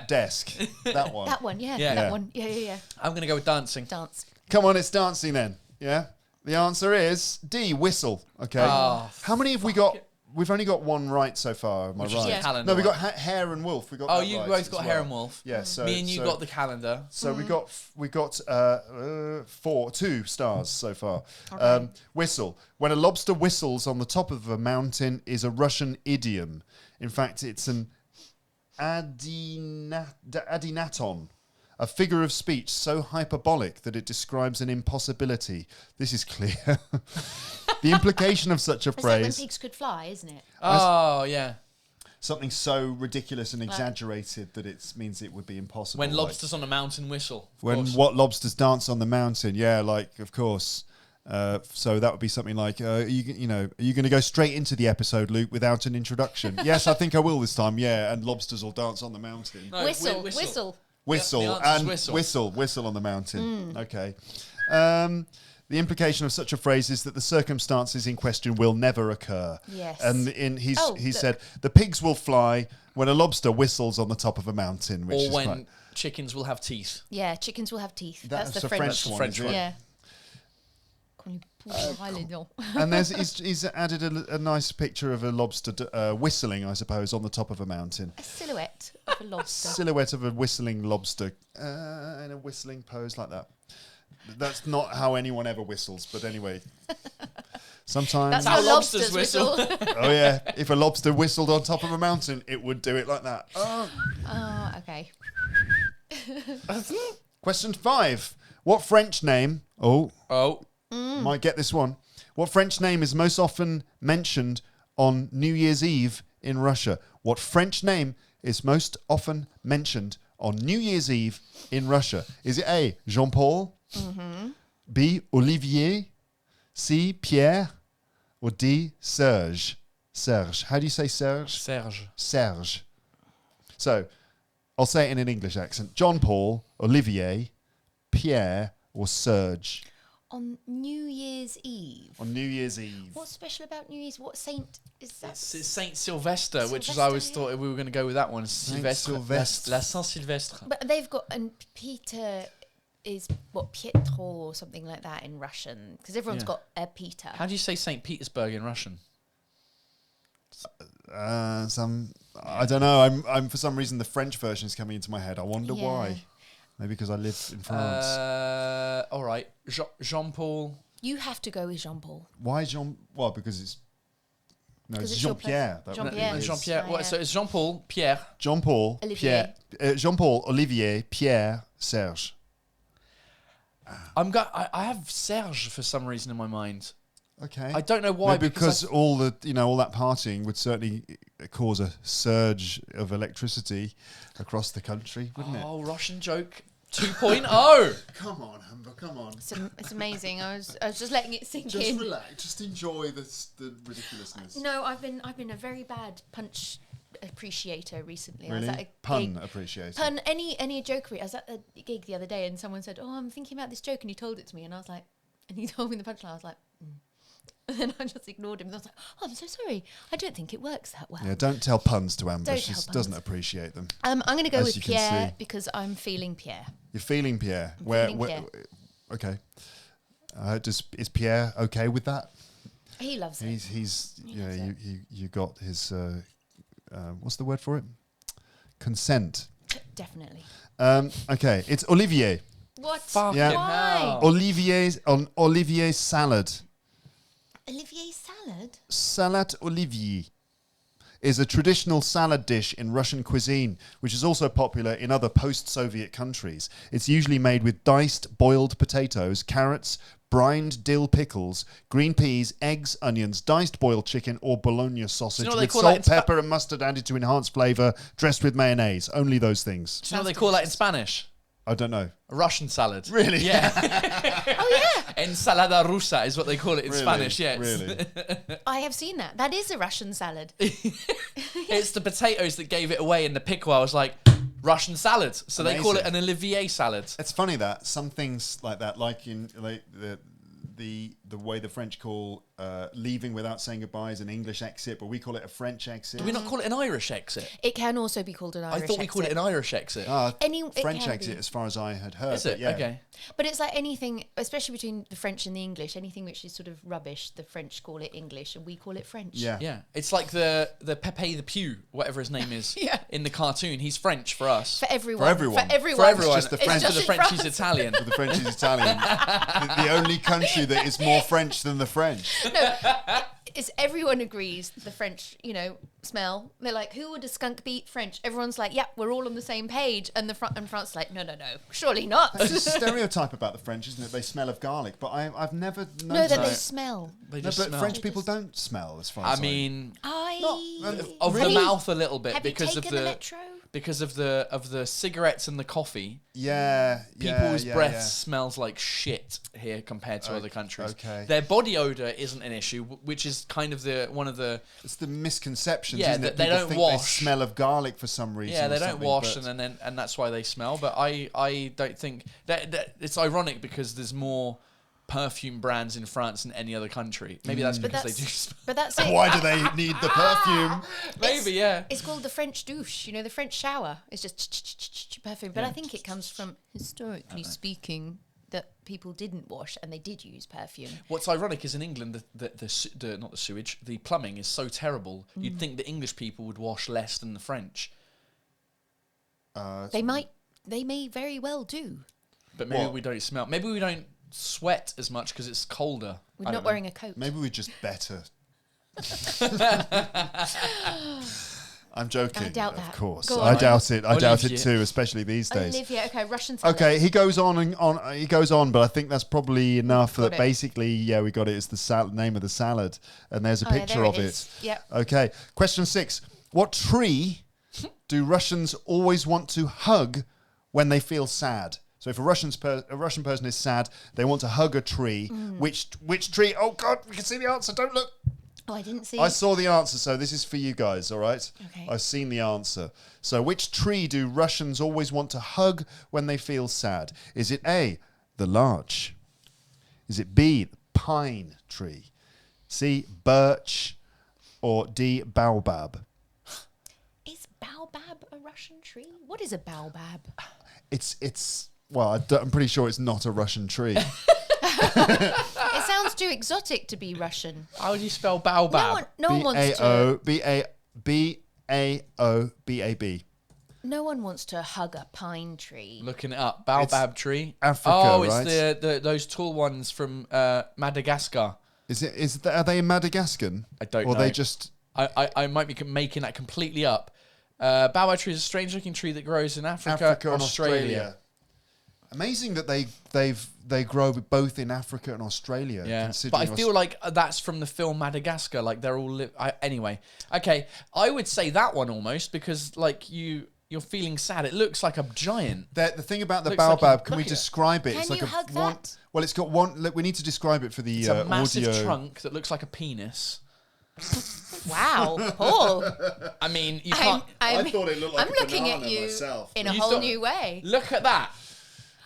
desk? That one. That one, yeah. Yeah. That Yeah. one. Yeah. I'm going to go with dancing. Dance. Come on, it's dancing then. Yeah? The answer is D, whistle. Okay. Oh, How many have we got? We've only got one right so far. Am I Which is right? the Yeah. calendar No, we got one. Hare and Wolf. We got. Oh, that you right both as got well. Hare and Wolf. Yeah. So Me and you got the calendar. So we got 2 stars so far. Okay. Whistle. When a lobster whistles on the top of a mountain is a Russian idiom. In fact, it's an adinaton, a figure of speech so hyperbolic that it describes an impossibility. This is clear. The implication of such a It's like when phrase, pigs could fly, isn't it? Oh, yeah. something so ridiculous and exaggerated that it means it would be impossible. When like- lobsters on a mountain whistle. of When course. what lobsters dance on the mountain? Yeah, like of course. So that would be something like, are you going to go straight into the episode, Luke, without an introduction? Yes, I think I will this time. Yeah, and lobsters will dance on the mountain. No, Whistle. Whistle Yeah, the answer's and whistle. whistle on the mountain. Okay. The implication of such a phrase is that the circumstances in question will never occur. Yes. And he look. said the pigs will fly when a lobster whistles on the top of a mountain, which Or is when quite, chickens will have teeth. Yeah, chickens will have teeth. That's the a French. French one, French is one. it? Yeah. Cool. And he's added a nice picture of a lobster whistling, I suppose, on the top of a mountain. A silhouette of a lobster. Silhouette of a whistling lobster in a whistling pose like that. That's not how anyone ever whistles, but anyway. Sometimes, That's how lobsters lobsters whistle. oh yeah, if a lobster whistled on top of a mountain, it would do it like that. Oh. Oh, okay. Question 5. What French name? Oh. Might get this one. What French name is most often mentioned on New Year's Eve in Russia? What French name is most often mentioned on New Year's Eve in Russia? Is it A, Jean-Paul? B, Olivier? C, Pierre? Or D, Serge? Serge. How do you say Serge? Serge. Serge. So, I'll say it in an English accent. John Paul, Olivier, Pierre, or Serge? On New Year's Eve. On New Year's Eve. What's special about New Year's? What saint is that? It's Saint Sylvester, which is Sylvester, I always yeah. thought we were going to go with that one. Sylvestre. Sylvestre. La Saint Sylvestre. But they've got, and Peter is what, Pietro or something like that in Russian, because everyone's Yeah. got a Peter. How do you say Saint Petersburg in Russian? I don't know. I'm for some reason the French version is coming into my head. I wonder Yeah. why. Maybe because I lived in France. All right. Jean-Paul. You have to go with Jean Paul. Why Jean? Well, because it's Because it's your Jean-Pierre. place. That Jean-Pierre. is. Jean-Pierre. Oh, What, yeah. so it's Jean-Paul, Pierre. Jean-Paul, Olivier. Pierre, Jean-Paul, Olivier, Pierre, Serge. I have Serge for some reason in my mind. Okay. I don't know why. Maybe because all that partying would certainly cause a surge of electricity across the country, wouldn't it? Oh, Russian joke 2.0. Come on, Humber, come on. It's amazing. I was just letting it sink Just in. relax. Just enjoy the ridiculousness. No, I've been a very bad punch appreciator recently. I was Really? at a Pun gig. appreciation. Pun, any jokery. I was at a gig the other day and someone said, "Oh, I'm thinking about this joke," and he told it to me, and I was like, and he told me the punchline. I was like, and then I just ignored him. And I was like, "Oh, I'm so sorry. I don't think it works that well." Yeah, don't tell puns to Amber. Don't She tell doesn't puns. appreciate them. I'm going to go As with you can Pierre see. because I'm feeling Pierre. You're feeling Pierre. feeling Pierre. Okay. Is Pierre okay with that? He loves it. He's He loves it. you got his what's the word for it? consent. Definitely. Okay, it's Olivier. What? Fucking Yeah. Why? hell. Olivier salad. Olivier salad? Salade Olivier is a traditional salad dish in Russian cuisine, which is also popular in other post-Soviet countries. It's usually made with diced boiled potatoes, carrots, brined dill pickles, green peas, eggs, onions, diced boiled chicken, or bologna sausage know what they with call that salt, in pepper, and mustard added to enhance flavour, dressed with mayonnaise. Only those things. Do you know what they call that in Spanish? I don't know. A Russian salad. Really? Yeah. Oh, yeah. Ensalada rusa is what they call it in Really? Spanish. Yeah. Really? I have seen that. That is a Russian salad. It's the potatoes that gave it away in the pickle. I was like, Russian salad. So they call it an Olivier salad. It's funny that some things like that, like in like the way the French call leaving without saying goodbye is an English exit, but we call it a French exit. Do we not call it an Irish exit? It can also be called an Irish I thought we called it an Irish exit. It French can exit, be. as far as I had heard. Is it? But yeah. Okay. But it's like anything, especially between the French and the English, anything which is sort of rubbish, the French call it English and we call it French. Yeah. Yeah. It's like the Pepe the Pew, whatever his name is, Yeah. in the cartoon. He's French for us. For everyone. For everyone. For everyone. For everyone. It's just the It's French. just the in French, he's France. Italian. The French is Italian. the only country that is more French than the French. It's everyone agrees the French, smell. They're like, who would a skunk be? French. Everyone's like, yeah, we're all on the same page. And France is like, no, surely not. It's a stereotype about the French, isn't it? They smell of garlic, but I've never noticed No, that they No. smell. They No, just but smell. French people don't smell, as far as I mean, of Really? the mouth a little bit Have because you of taken the the metro? because of the cigarettes and the coffee. People's People's breath smells like shit here compared to other countries. okay. Their body odor isn't an issue, which is kind of one of the It's the misconceptions, Yeah, isn't it? they People don't think wash. they smell of garlic for some reason. yeah or they don't something, wash but- and that's why they smell. But I don't think that it's ironic because there's more perfume brands in France than any other country. Maybe that's because they do. But that's it. Why do they need the perfume? Maybe yeah. It's called the French douche, the French shower. It's just perfume. But I think it comes from, historically speaking, that people didn't wash and they did use perfume. What's ironic is in England, the not the sewage, the plumbing is so terrible. You'd think the English people would wash less than the French. They may very well do. But maybe What? we don't smell. Maybe we don't sweat as much because it's colder. We're I not don't know. wearing a coat. Maybe we're just better. I'm joking. I doubt of that. course. Go I on. doubt it. I doubt it Olivier. too, especially these days. Olivia, okay, Russian salad. Okay, he goes on and on. He goes on, but I think that's probably enough. Got That it. basically, yeah, we got it. It's the name of the salad, and there's a Oh, yeah, picture there of it it. is. Yep. Okay, question 6: what tree do Russians always want to hug when they feel sad? So if a Russian person is sad, they want to hug a tree. Which tree? Oh God, we can see the answer. Don't look. Oh, I didn't see. I saw the answer, so this is for you guys, all right? Okay. I've seen the answer. So which tree do Russians always want to hug when they feel sad? Is it A, the larch? Is it B, the pine tree? C, birch? Or D, baobab? Is baobab a Russian tree? What is a baobab? I'm pretty sure it's not a Russian tree. It sounds too exotic to be Russian. How do you spell baobab? No one wants to. B-A-O-B-A-B. No one wants to hug a pine tree. Looking it up, baobab tree. Africa, Oh, right? it's the those tall ones from Madagascar. Are they in Madagascar? I don't or know. they just... I might be making that completely up. Baobab tree is a strange-looking tree that grows in Africa and Australia. Amazing that they grow both in Africa and Australia. Yeah, but considering I feel like that's from the film Madagascar. Like they're all anyway. Okay, I would say that one almost because like you're feeling sad. It looks like a giant. the thing about the Looks like baobab. you- Can we look at it. describe it? Can It's like you a hug one. that? Well, it's got one. Look, we need to describe it for the It's a massive audio. trunk that looks like a penis. Wow, Paul. I mean, you can't. I'm thought it looked like I'm a looking at banana you myself. in a You whole thought- new way. Look at that.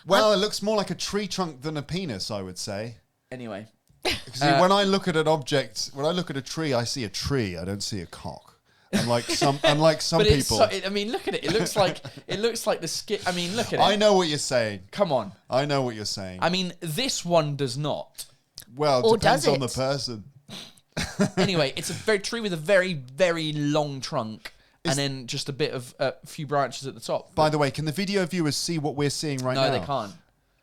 Well, it looks more like a tree trunk than a penis, I would say. Anyway, Because when I look at an object, when I look at a tree, I see a tree. I don't see a cock. Unlike some but it's people. I mean, look at it. It looks like the skin. I mean, look at it. I know what you're saying. Come on. I know what you're saying. I mean, this one does not. Well, it Or depends does on the it? person. Anyway, it's a tree with a very, very long trunk, and then just a bit of a few branches at the top. By the way, can the video viewers see what we're seeing right now? No, they can't.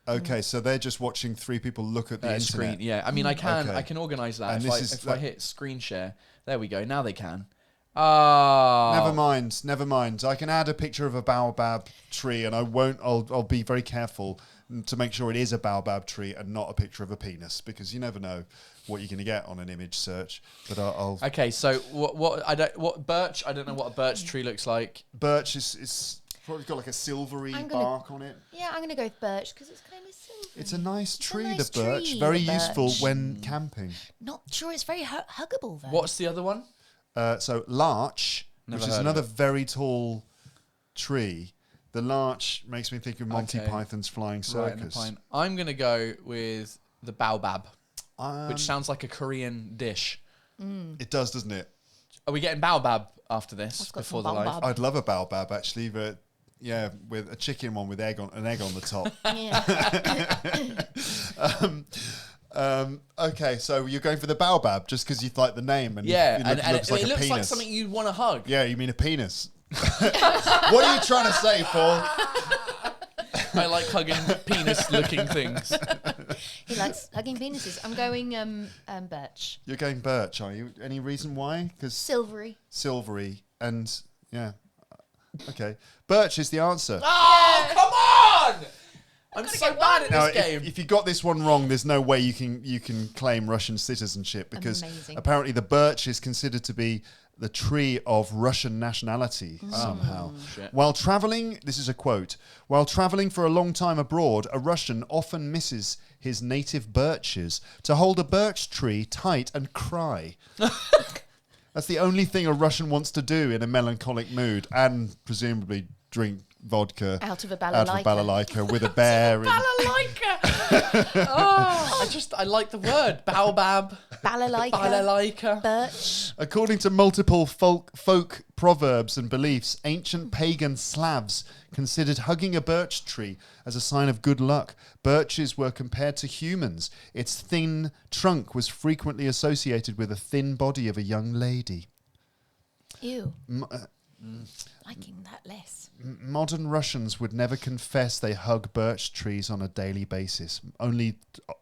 Okay, so they're just watching three people look at the internet. Screen. Yeah, I mean, I can organise that And if I hit screen share. There we go. Now they can. Oh. Never mind. I can add a picture of a baobab tree, and I'll be very careful to make sure it is a baobab tree and not a picture of a penis, because you never know what you're going to get on an image search. But I'll. Okay, so what birch? I don't know what a birch tree looks like. Birch is probably got like a silvery bark on it. Yeah, I'm going to go with birch because it's kind of silvery. It's a nice tree, nice the birch. tree, Very the useful birch. when camping. Not sure it's very huggable though. What's the other one? So larch, Never which is heard of another it. very tall tree. The larch makes me think of Monty Okay. Python's Flying Right, and a Circus. pine. I'm going to go with the baobab, Um, which sounds like a Korean dish. It does, doesn't it? Are we getting baobab after this? I've got Before some the live? baobab. I'd love a baobab actually, but yeah, with a chicken one with an egg on the top. Yeah. Okay, so you're going for the baobab just because you like the name and Yeah, it and looks like it a looks penis. like something you'd want to hug. Yeah, you mean a penis? What are you trying to say, Paul? I like hugging penis-looking things. He likes hugging penises. I'm going birch. You're going birch, are you? Any reason why? Because Silvery. silvery and yeah. Okay, birch is the answer. Oh, come on! I'm so bad at Now, this game. if you got this one wrong, there's no way you can claim Russian citizenship because Amazing. apparently the birch is considered to be the tree of Russian nationality somehow. Shit. While traveling, this is a quote, while traveling for a long time abroad, a Russian often misses his native birches to hold a birch tree tight and cry. That's the only thing a Russian wants to do in a melancholic mood and presumably drink vodka Out of a balalaika. with a bear. Balalaika. I like the word baobab. Balalaika. Birch. According to multiple folk proverbs and beliefs, ancient pagan Slavs considered hugging a birch tree as a sign of good luck. Birches were compared to humans. Its thin trunk was frequently associated with a thin body of a young lady. Ew. Liking that less. Modern Russians would never confess they hug birch trees on a daily basis. Only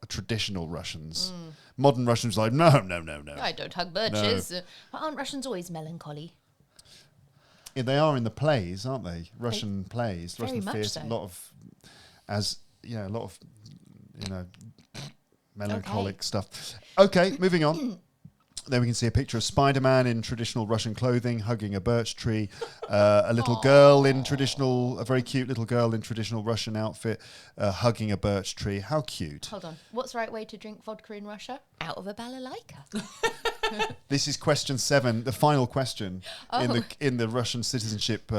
traditional Russians. Modern Russians are like, no. I don't hug birches. But aren't Russians always melancholy? Yeah, they are in the plays, aren't they? Russian plays, very Russian much theatre. so. A lot of melancholic stuff. Okay, moving on. There we can see a picture of Spider-Man in traditional Russian clothing hugging a birch tree. A very cute little girl in traditional Russian outfit hugging a birch tree. How cute. Hold on. What's the right way to drink vodka in Russia? Out of a balalaika. This is question 7, the final question in the Russian citizenship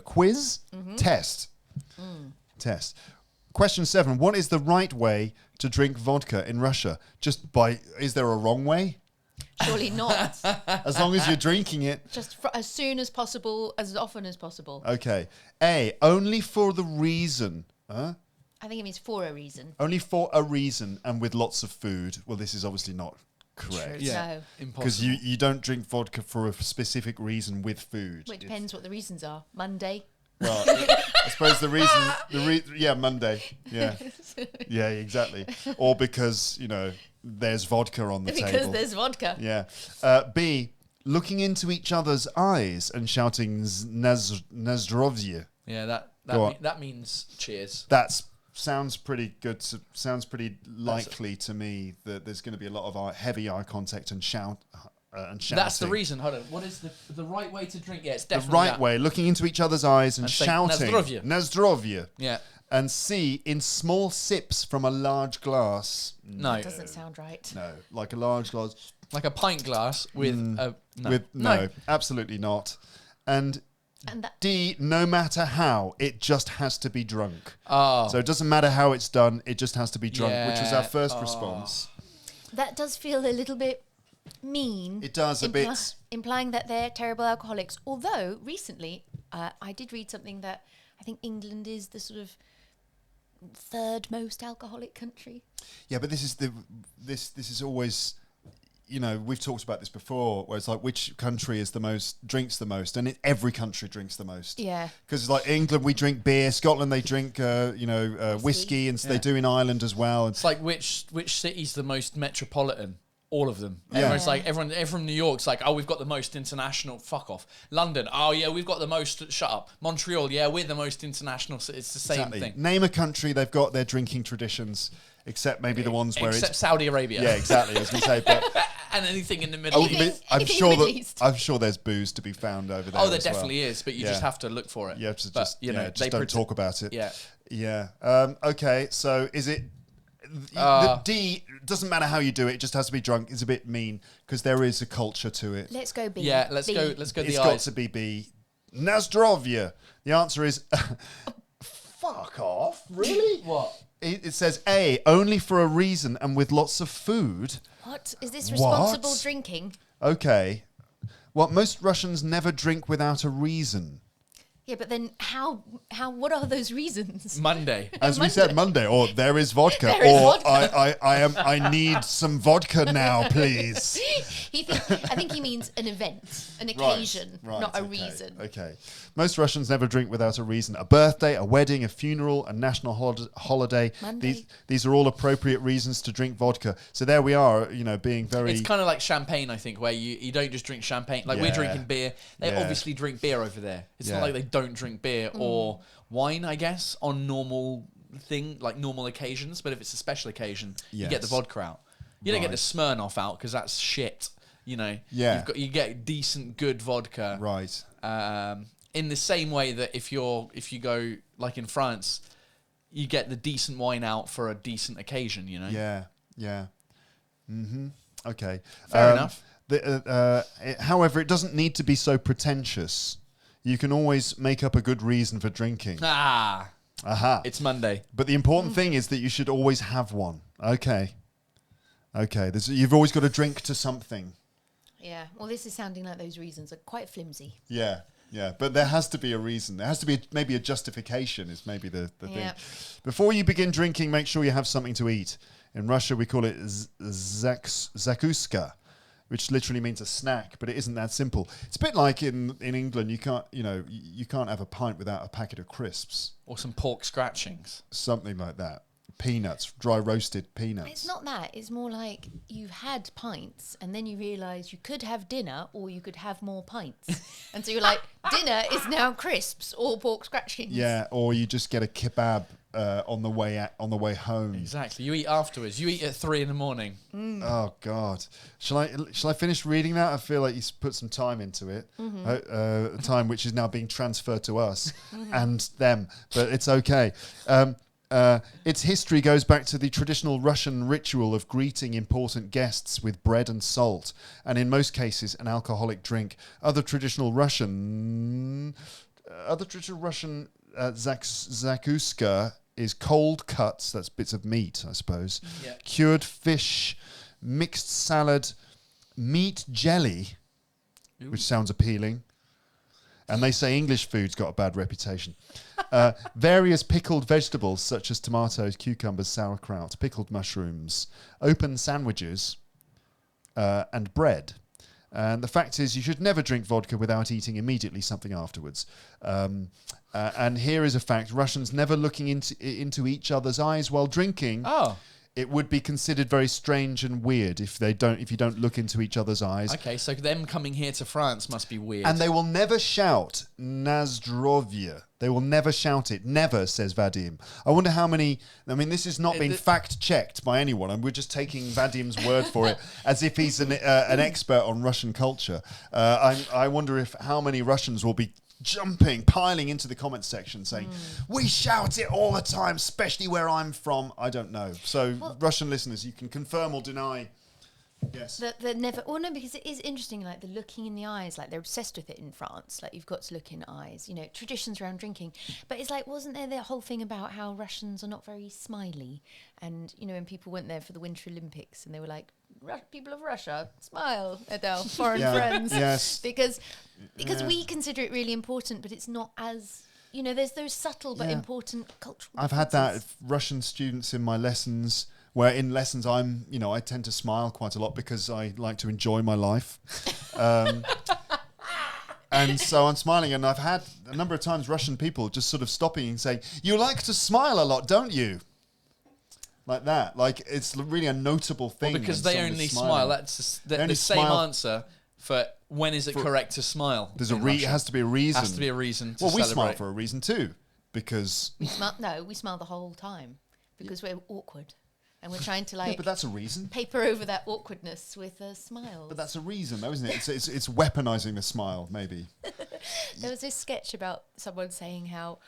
quiz test. Test. Question 7. What is the right way to drink vodka in Russia? Is there a wrong way? Surely not. As long as you're drinking it. Just as soon as possible, as often as possible. Okay. A. Only for the reason. I think it means for a reason. Only for a reason and with lots of food. Well, this is obviously not correct. True. No. Because Impossible. you don't drink vodka for a specific reason with food. Well, it depends what the reasons are. Monday. Well, I suppose Monday. Yeah. Yeah, exactly. Or because, there's vodka on the table. Because there's vodka. Yeah. B, looking into each other's eyes and shouting Nazdrovye. Yeah, Go on. that means cheers. That sounds pretty good. Sounds pretty likely to me that there's going to be a lot of heavy eye contact and shouting. That's the reason. Hold on. What is the right way to drink? Yeah, it's The definitely right that. way, looking into each other's eyes and say shouting Nazdrovye. Nazdrovye. Yeah. And C, in small sips from a large glass. No. That doesn't sound right. No, like a large glass. Like a pint glass with a... No. No, absolutely not. And D, no matter how, it just has to be drunk. Oh. So it doesn't matter how it's done, it just has to be drunk, which was our Yeah. first response. That does feel a little bit mean. It does a bit. Implying that they're terrible alcoholics. Although, recently, I did read something that I think England is the sort of third most alcoholic country. Yeah, but this is always, we've talked about this before, where it's like which country drinks the most, and every country drinks the most. Yeah. Because like England, we drink beer. Scotland, they drink whiskey, and so they do in Ireland as well. It's like which city's the most metropolitan? All of them. Everyone's like everyone from New York's like, oh, we've got the most international. Fuck off. London, oh yeah, we've got the most. Shut up. Montreal, yeah, we're the most international. So it's the same thing. Name a country, they've got their drinking traditions, except maybe the ones where except Saudi Arabia. Yeah, exactly. I was going to say, but and anything in the Middle East. I'm sure there's booze to be found over there. Oh, there definitely is, but you just have to look for it. You have to just don't talk about it. Yeah. Yeah. Okay. So is it? The D doesn't matter how you do it. It just has to be drunk. It's a bit mean because there is a culture to it. Let's go B. Yeah. Let's go. It's got to be B. Nazdrovya. The answer is. Fuck off. Really? What? It says A, only for a reason and with lots of food. What? Is this responsible drinking? Okay. Well, most Russians never drink without a reason. Yeah, but then what are those reasons? Monday. As we said, Monday, or there is vodka, I need some vodka now, please. I think he means an event, an occasion, not a reason. Okay. Most Russians never drink without a reason. A birthday, a wedding, a funeral, a national holiday. These are all appropriate reasons to drink vodka. So there we are, being very... It's kind of like champagne, I think, where you don't just drink champagne. Like we're drinking beer. They obviously drink beer over there. It's not like they don't drink beer or wine, I guess, on normal occasions. But if it's a special occasion, you get the vodka out. You don't get the Smirnoff out because that's shit. You get decent, good vodka. Right. In the same way that if you go like in France, you get the decent wine out for a decent occasion. Yeah. Mm-hmm. Okay. Fair enough. However, it doesn't need to be so pretentious. You can always make up a good reason for drinking. Aha. It's Monday. But the important thing is that you should always have one. Okay. You've always got to drink to something. Yeah. Well, this is sounding like those reasons are quite flimsy. Yeah. But there has to be a reason. There has to be maybe a justification is maybe the thing. Before you begin drinking, make sure you have something to eat. In Russia, we call it zakuska, which literally means a snack, but it isn't that simple. It's a bit like in England, you can't have a pint without a packet of crisps. Or some pork scratchings. Something like that. Peanuts, dry roasted peanuts. It's not that. It's more like you've had pints and then you realise you could have dinner or you could have more pints. And so you're like, dinner is now crisps or pork scratchings. Yeah, or you just get a kebab on the way home. Exactly. You eat afterwards. You eat at 3 a.m. Oh God! Shall I finish reading that? I feel like you put some time into it. Time which is now being transferred to us and them, but it's okay. Its history goes back to the traditional Russian ritual of greeting important guests with bread and salt, and in most cases, an alcoholic drink. Other traditional Russian zakuska is cold cuts, that's bits of meat, I suppose, cured fish, mixed salad, meat jelly, which sounds appealing. And they say English food's got a bad reputation. Various pickled vegetables such as tomatoes, cucumbers, sauerkraut, pickled mushrooms, open sandwiches, and bread. And the fact is, you should never drink vodka without eating immediately something afterwards. And here is a fact: Russians never looking into each other's eyes while drinking. Oh. It would be considered very strange and weird if you don't look into each other's eyes. Okay, so them coming here to France must be weird. And they will never shout Nazdrovya. They will never shout it. Never, says Vadim. I wonder how many... I mean, this is not being fact-checked by anyone, and we're just taking Vadim's word for it as if he's an expert on Russian culture. I wonder how many Russians will be piling into the comments section saying, we shout it all the time, especially where I'm from. I don't know. So, Russian listeners, you can confirm or deny. Yes. That never... Well, no, because it is interesting, like the looking in the eyes. Like, they're obsessed with it in France. Like, you've got to look in eyes. Traditions around drinking. But it's like, wasn't there the whole thing about how Russians are not very smiley? And, when people went there for the Winter Olympics and they were like, people of Russia, smile at our foreign friends. Yes. Because we consider it really important, but it's not as... there's those subtle but important cultural I've had that. Russian students in my lessons Where in lessons, I tend to smile quite a lot because I like to enjoy my life. And so I'm smiling, and I've had a number of times Russian people just sort of stopping and saying, "You like to smile a lot, don't you?" Like that. Like, it's really a notable thing. Well, because when they someone is only smiling. smile. That's the same answer for when is it correct to smile. There's in it Russia. has to be a reason. Has to be a reason to Well, we celebrate. smile for a reason too, because... We smile the whole time because we're awkward. And we're trying to Yeah, but that's a reason. paper over that awkwardness with a smile. But that's a reason, though, isn't it? It's weaponizing the smile, maybe. There was this sketch about someone saying how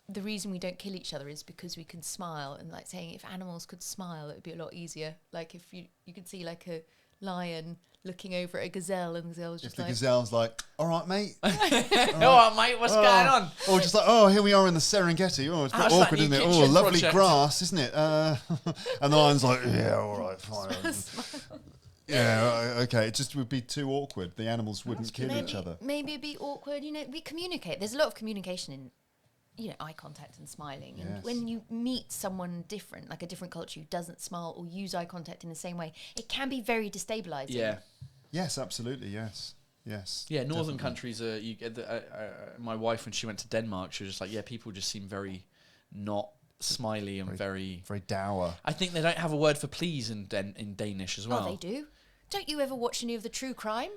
the reason we don't kill each other is because we can smile, and like saying if animals could smile, it would be a lot easier. Like if you could see like a lion looking over at a gazelle, and the gazelle's If just the like, gazelle's like, "All right, mate," All right, mate, what's going on? or just like, "Oh, here we are in the Serengeti. Oh, it's a bit How's that awkward, new isn't it? Oh, kitchen lovely project?" grass, isn't it?" And the lion's like, "Yeah, all right, fine." Yeah, okay. It just would be too awkward. The animals wouldn't kill each other. Maybe it'd be awkward. We communicate. There's a lot of communication in, eye contact and smiling. And Yes. when you meet someone different, like a different culture who doesn't smile or use eye contact in the same way, it can be very destabilizing. Yeah. Yes, absolutely. Yes. Yeah, northern definitely. countries are. My wife, when she went to Denmark, she was just like, yeah, people just seem very not smiley and very. Very dour. I think they don't have a word for please in Danish as well. Oh, they do. Don't you ever watch any of the true crime?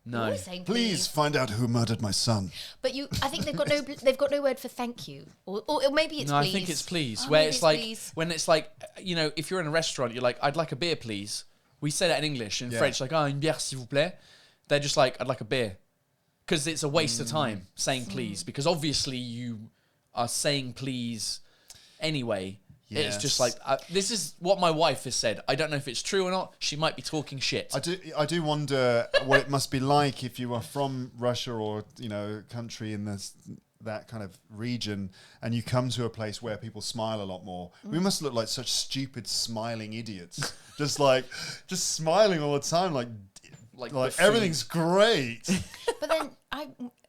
They're No. always saying Please find out who murdered my son. But I think they've got no word for thank you, or maybe it's No, please. I think it's please. Oh, where maybe it's like please. when it's like if you're in a restaurant, you're like, I'd like a beer, please. We say that in English. In Yeah. French, like, une bière, s'il vous plaît. They're just like, I'd like a beer, because it's a waste of time saying please. Because obviously you are saying please anyway. It's just like this is what my wife has said. I don't know if it's true or not. She might be talking shit. I do wonder what it must be like if you are from Russia or a country in that kind of region, and you come to a place where people smile a lot more. We must look like such stupid smiling idiots, just smiling all the time, like everything's great. But then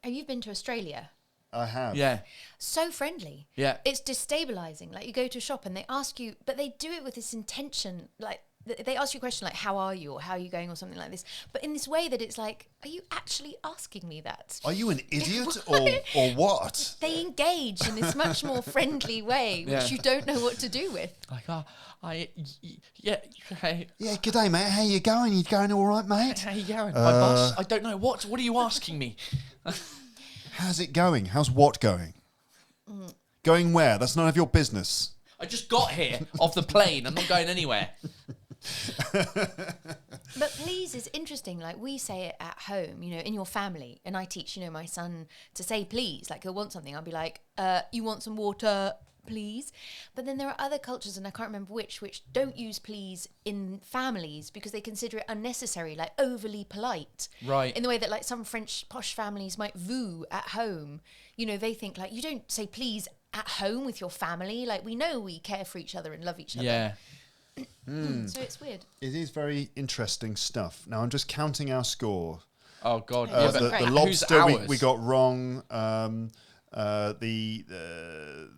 you've been to Australia. I have. Yeah. So friendly. Yeah. It's destabilizing. Like you go to a shop and they ask you, but they do it with this intention. Like they ask you a question like, how are you? Or how are you going? Or something like this. But in this way that it's like, are you actually asking me that? Are you an idiot or what? They engage in this much more friendly way, which you don't know what to do with. Like, hey, Yeah, good day, mate. How you going? You going all right, mate? how you going? My boss? I don't know. What are you asking me? How's it going? How's what going? Going where? That's none of your business. I just got here off the plane. I'm not going anywhere. But please is interesting. Like we say it at home, in your family. And I teach, my son to say please. Like he'll want something. I'll be like, you want some water, please? But then there are other cultures, and I can't remember which don't use please in families because they consider it unnecessary, like overly polite. Right. In the way that like some French posh families might vous at home. They think like, you don't say please at home with your family. Like we know we care for each other and love each other. Yeah. So it's weird. It is very interesting stuff. Now I'm just counting our score. Oh God. Yeah, but but The who's lobster ours? we got wrong. The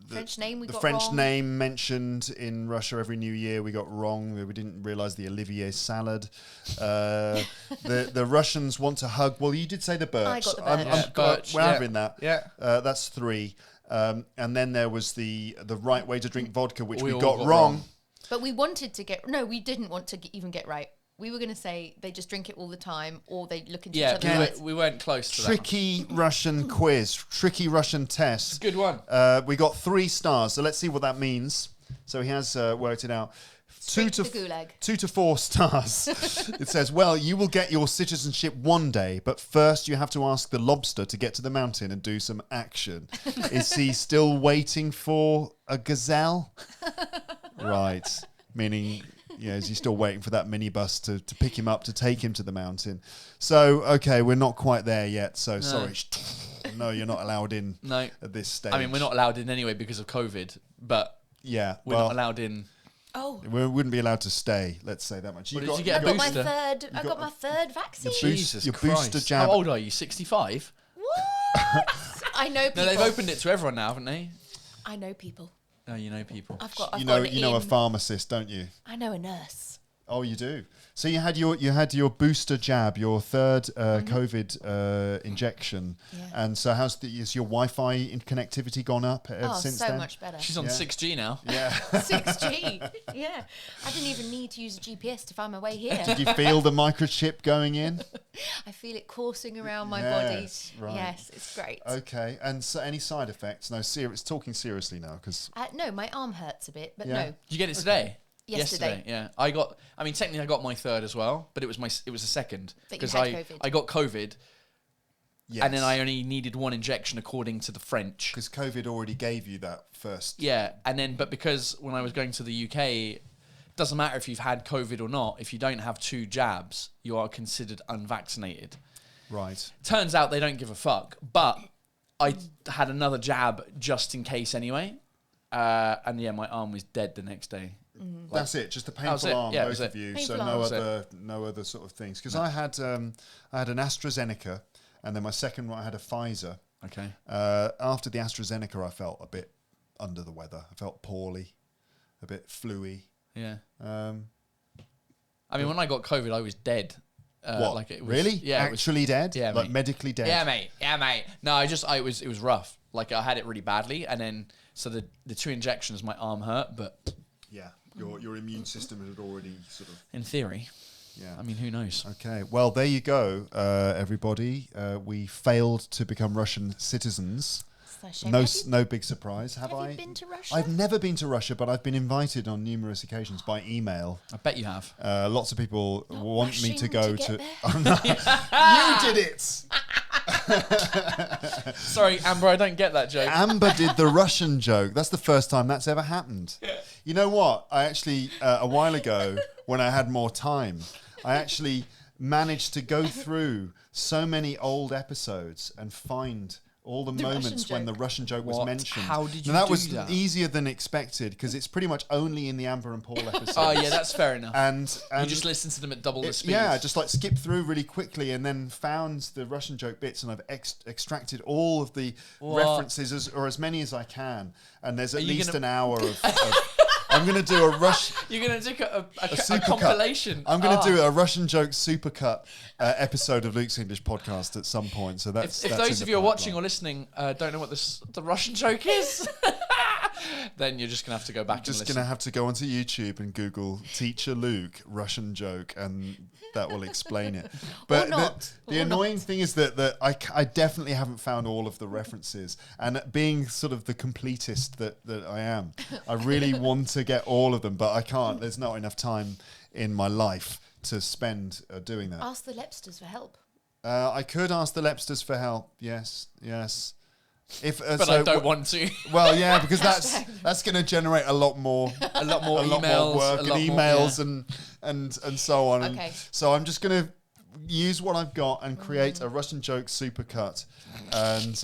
French name we the got French wrong. name mentioned in Russia every New Year we got wrong. We didn't realise the Olivier salad. The Russians want to hug. Well, you did say the birch. I got the birch. Yeah, birch, we're yeah. having that. Yeah. That's 3. And then there was the right way to drink vodka, which we all got wrong. But we wanted to we didn't want to even get right. We were going to say they just drink it all the time, or they look into each Yeah, other's eyes. we weren't close to that. one. Tricky Russian quiz, tricky Russian It's test. a good one. We got 3 stars, so let's see what that means. So he has worked it out. Straight to the gulag. 2 to 4 stars. It says, well, you will get your citizenship one day, but first you have to ask the lobster to get to the mountain and do some action. Is he still waiting for a gazelle? Right. Meaning, is he still waiting for that minibus to pick him up to take him to the mountain? So, okay, we're not quite there yet. So, sorry. No, you're not allowed in at this stage. I mean, we're not allowed in anyway because of COVID, but Yeah, we're not allowed in. Oh, we wouldn't be allowed to stay. Let's say that much. Well, did you get I a got my booster? third. I got my third vaccine. Jesus your Christ. booster jab. How old are you? 65? What? I know people. No, they've opened it to everyone now, haven't they? I know people. Oh, you know people. I've got You know an a pharmacist, don't you? I know a nurse. Oh, you do. So you had your booster jab, your third COVID injection, and so is your Wi-Fi connectivity gone up since so then? much better. She's on 6G now. Yeah. 6G. Yeah. I didn't even need to use a GPS to find my way here. Did you feel the microchip going in? I feel it coursing around my Yes, body. right. Yes, it's great. Okay. And so any side effects? No, talking seriously now, because No, my arm hurts a bit, but Yeah. no. Did you get it today? Yesterday. Yeah. Technically I got my third as well, but it was a second. That you Because had COVID. I got COVID, yes. and then I only needed one injection according to the French. because COVID already gave you that first. Yeah, but because when I was going to the UK, doesn't matter if you've had COVID or not, if you don't have 2 jabs, you are considered unvaccinated. Right. Turns out they don't give a fuck, but I had another jab just in case anyway. And yeah, my arm was dead the next day. That's it. Just a That was painful it. arm, Yeah, that both was of it. you. Painful So arm. no other sort of things. Because I had an AstraZeneca, and then my second one I had a Pfizer. Okay. After the AstraZeneca, I felt a bit under the weather. I felt poorly, a bit fluey. Yeah. Um, I mean, when I got COVID, I was dead. what? Like it was, really? Yeah. Actually dead? Yeah, Like mate. medically dead? Yeah, mate. Yeah, mate. No, it was rough. Like I had it really badly, and then so the 2 injections, my arm hurt, but Yeah. Your immune system had already sort of. in theory, Yeah. I mean, who knows? Okay. Well, there you go, everybody. We failed to become Russian citizens. So shame. No big surprise. Have I? you been to Russia? I've never been to Russia, but I've been invited on numerous occasions by email. I bet you have. Lots of people want me to rushing go to to. get there. Oh, no. You did it. Sorry, Amber, I don't get that joke. Amber did the Russian joke. That's the first time that's ever happened. You know what? I actually a while ago, when I had more time, I actually managed to go through so many old episodes and find all the moments Russian when the joke. Russian joke was What? mentioned. How did you Now, that do was that? easier than expected because it's pretty much only in the Amber and Paul episodes. Oh yeah, that's fair enough. and You just listen to them at double the speed. yeah, just like skip through really quickly and then found the Russian joke bits, and I've extracted all of the What? references or as many as I can. And there's at you least gonna- an hour of I'm going to do a Rush. You're gonna do a supercut. compilation. I'm going to do a Russian joke supercut episode of Luke's English podcast at some point. So that's If that's those in of the you are watching pipeline. or listening don't know what the Russian joke is, then you're just gonna have to go back Just and going listen. to have to go onto YouTube and Google Teacher Luke Russian joke, and that will explain it. But not. the annoying thing is that I definitely haven't found all of the references. And being sort of the completist that I am, I really want to get all of them, but I can't. There's not enough time in my life to spend doing that. Ask the LEPsters for help. I could ask the LEPsters for help. Yes. If, But I don't want to. Well, yeah, because that's going to generate a lot more, A lot more lot emails, more work a and lot more- emails yeah. and so on. Okay. And so I'm just going to use what I've got and create a Russian joke supercut, and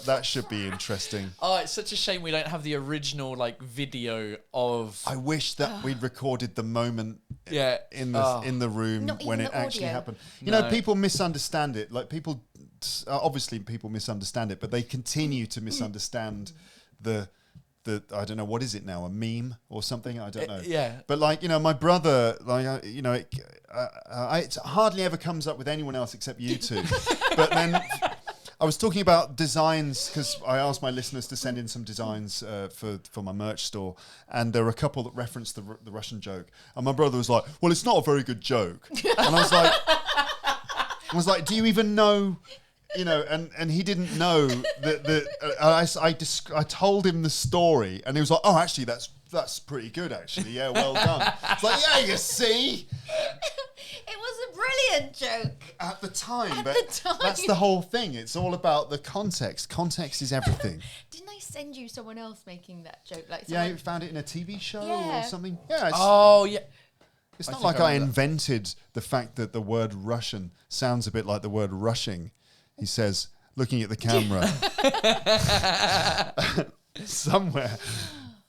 that should be interesting. Oh, it's such a shame we don't have the original like video of. I wish that we'd recorded the moment Yeah. in the room Not when even it the actually audio. happened. You No. know, people misunderstand it. Like people, obviously people misunderstand it, but they continue to misunderstand the I don't know, what is it now, a meme or something? I don't know. yeah. But like, you know, my brother, like, you know, it hardly ever comes up with anyone else except you two. But then I was talking about designs because I asked my listeners to send in some designs for my merch store, and there were a couple that referenced the Russian joke, and my brother was like, "Well, it's not a very good joke," and I was like, "Do you even know?" You know, and he didn't know that I told him the story, and he was like, "Oh, actually, that's pretty good, actually. Yeah, well done." It's like, yeah, you see, It was a brilliant joke. at the time, At but the time. that's the whole thing. It's all about the context. Context is everything. Didn't I send you someone else making that joke? Like Yeah, someone, you found it in a TV show Yeah. or something. Yeah, it's, Oh yeah. it's I not think like I I remember invented the fact that the word Russian sounds a bit like the word rushing. He says, looking at the camera. Somewhere.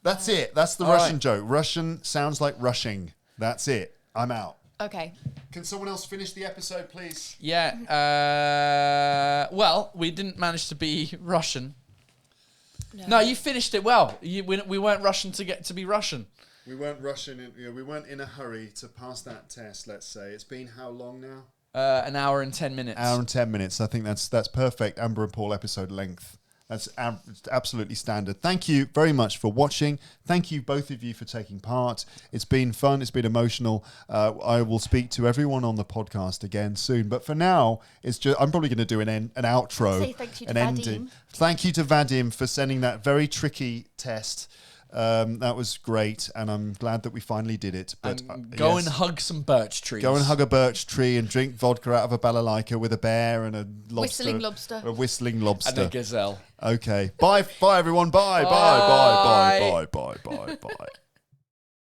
That's it. That's the All Russian right. joke. Russian sounds like rushing. That's it. I'm out. Okay. Can someone else finish the episode, please? Yeah. Well, we didn't manage to be Russian. No, you finished it well. We weren't rushing to be Russian. We weren't rushing. We weren't in a hurry to pass that test. Let's say it's been how long now? An hour and 10 minutes. Hour and 10 minutes. I think that's perfect. Amber and Paul episode length. That's absolutely standard. Thank you very much for watching. Thank you, both of you, for taking part. It's been fun. It's been emotional. I will speak to everyone on the podcast again soon. But for now, I'm probably going to do an outro. Say thank you to an ending. Thank you to Vadim for sending that very tricky test. That was great, and I'm glad that we finally did it. But go and hug some birch trees. Go and hug a birch tree and drink vodka out of a balalaika with a bear and a lobster. Whistling lobster. A whistling lobster. And a gazelle. Okay. Bye, everyone. Bye, bye, bye, bye, bye, bye, bye, bye.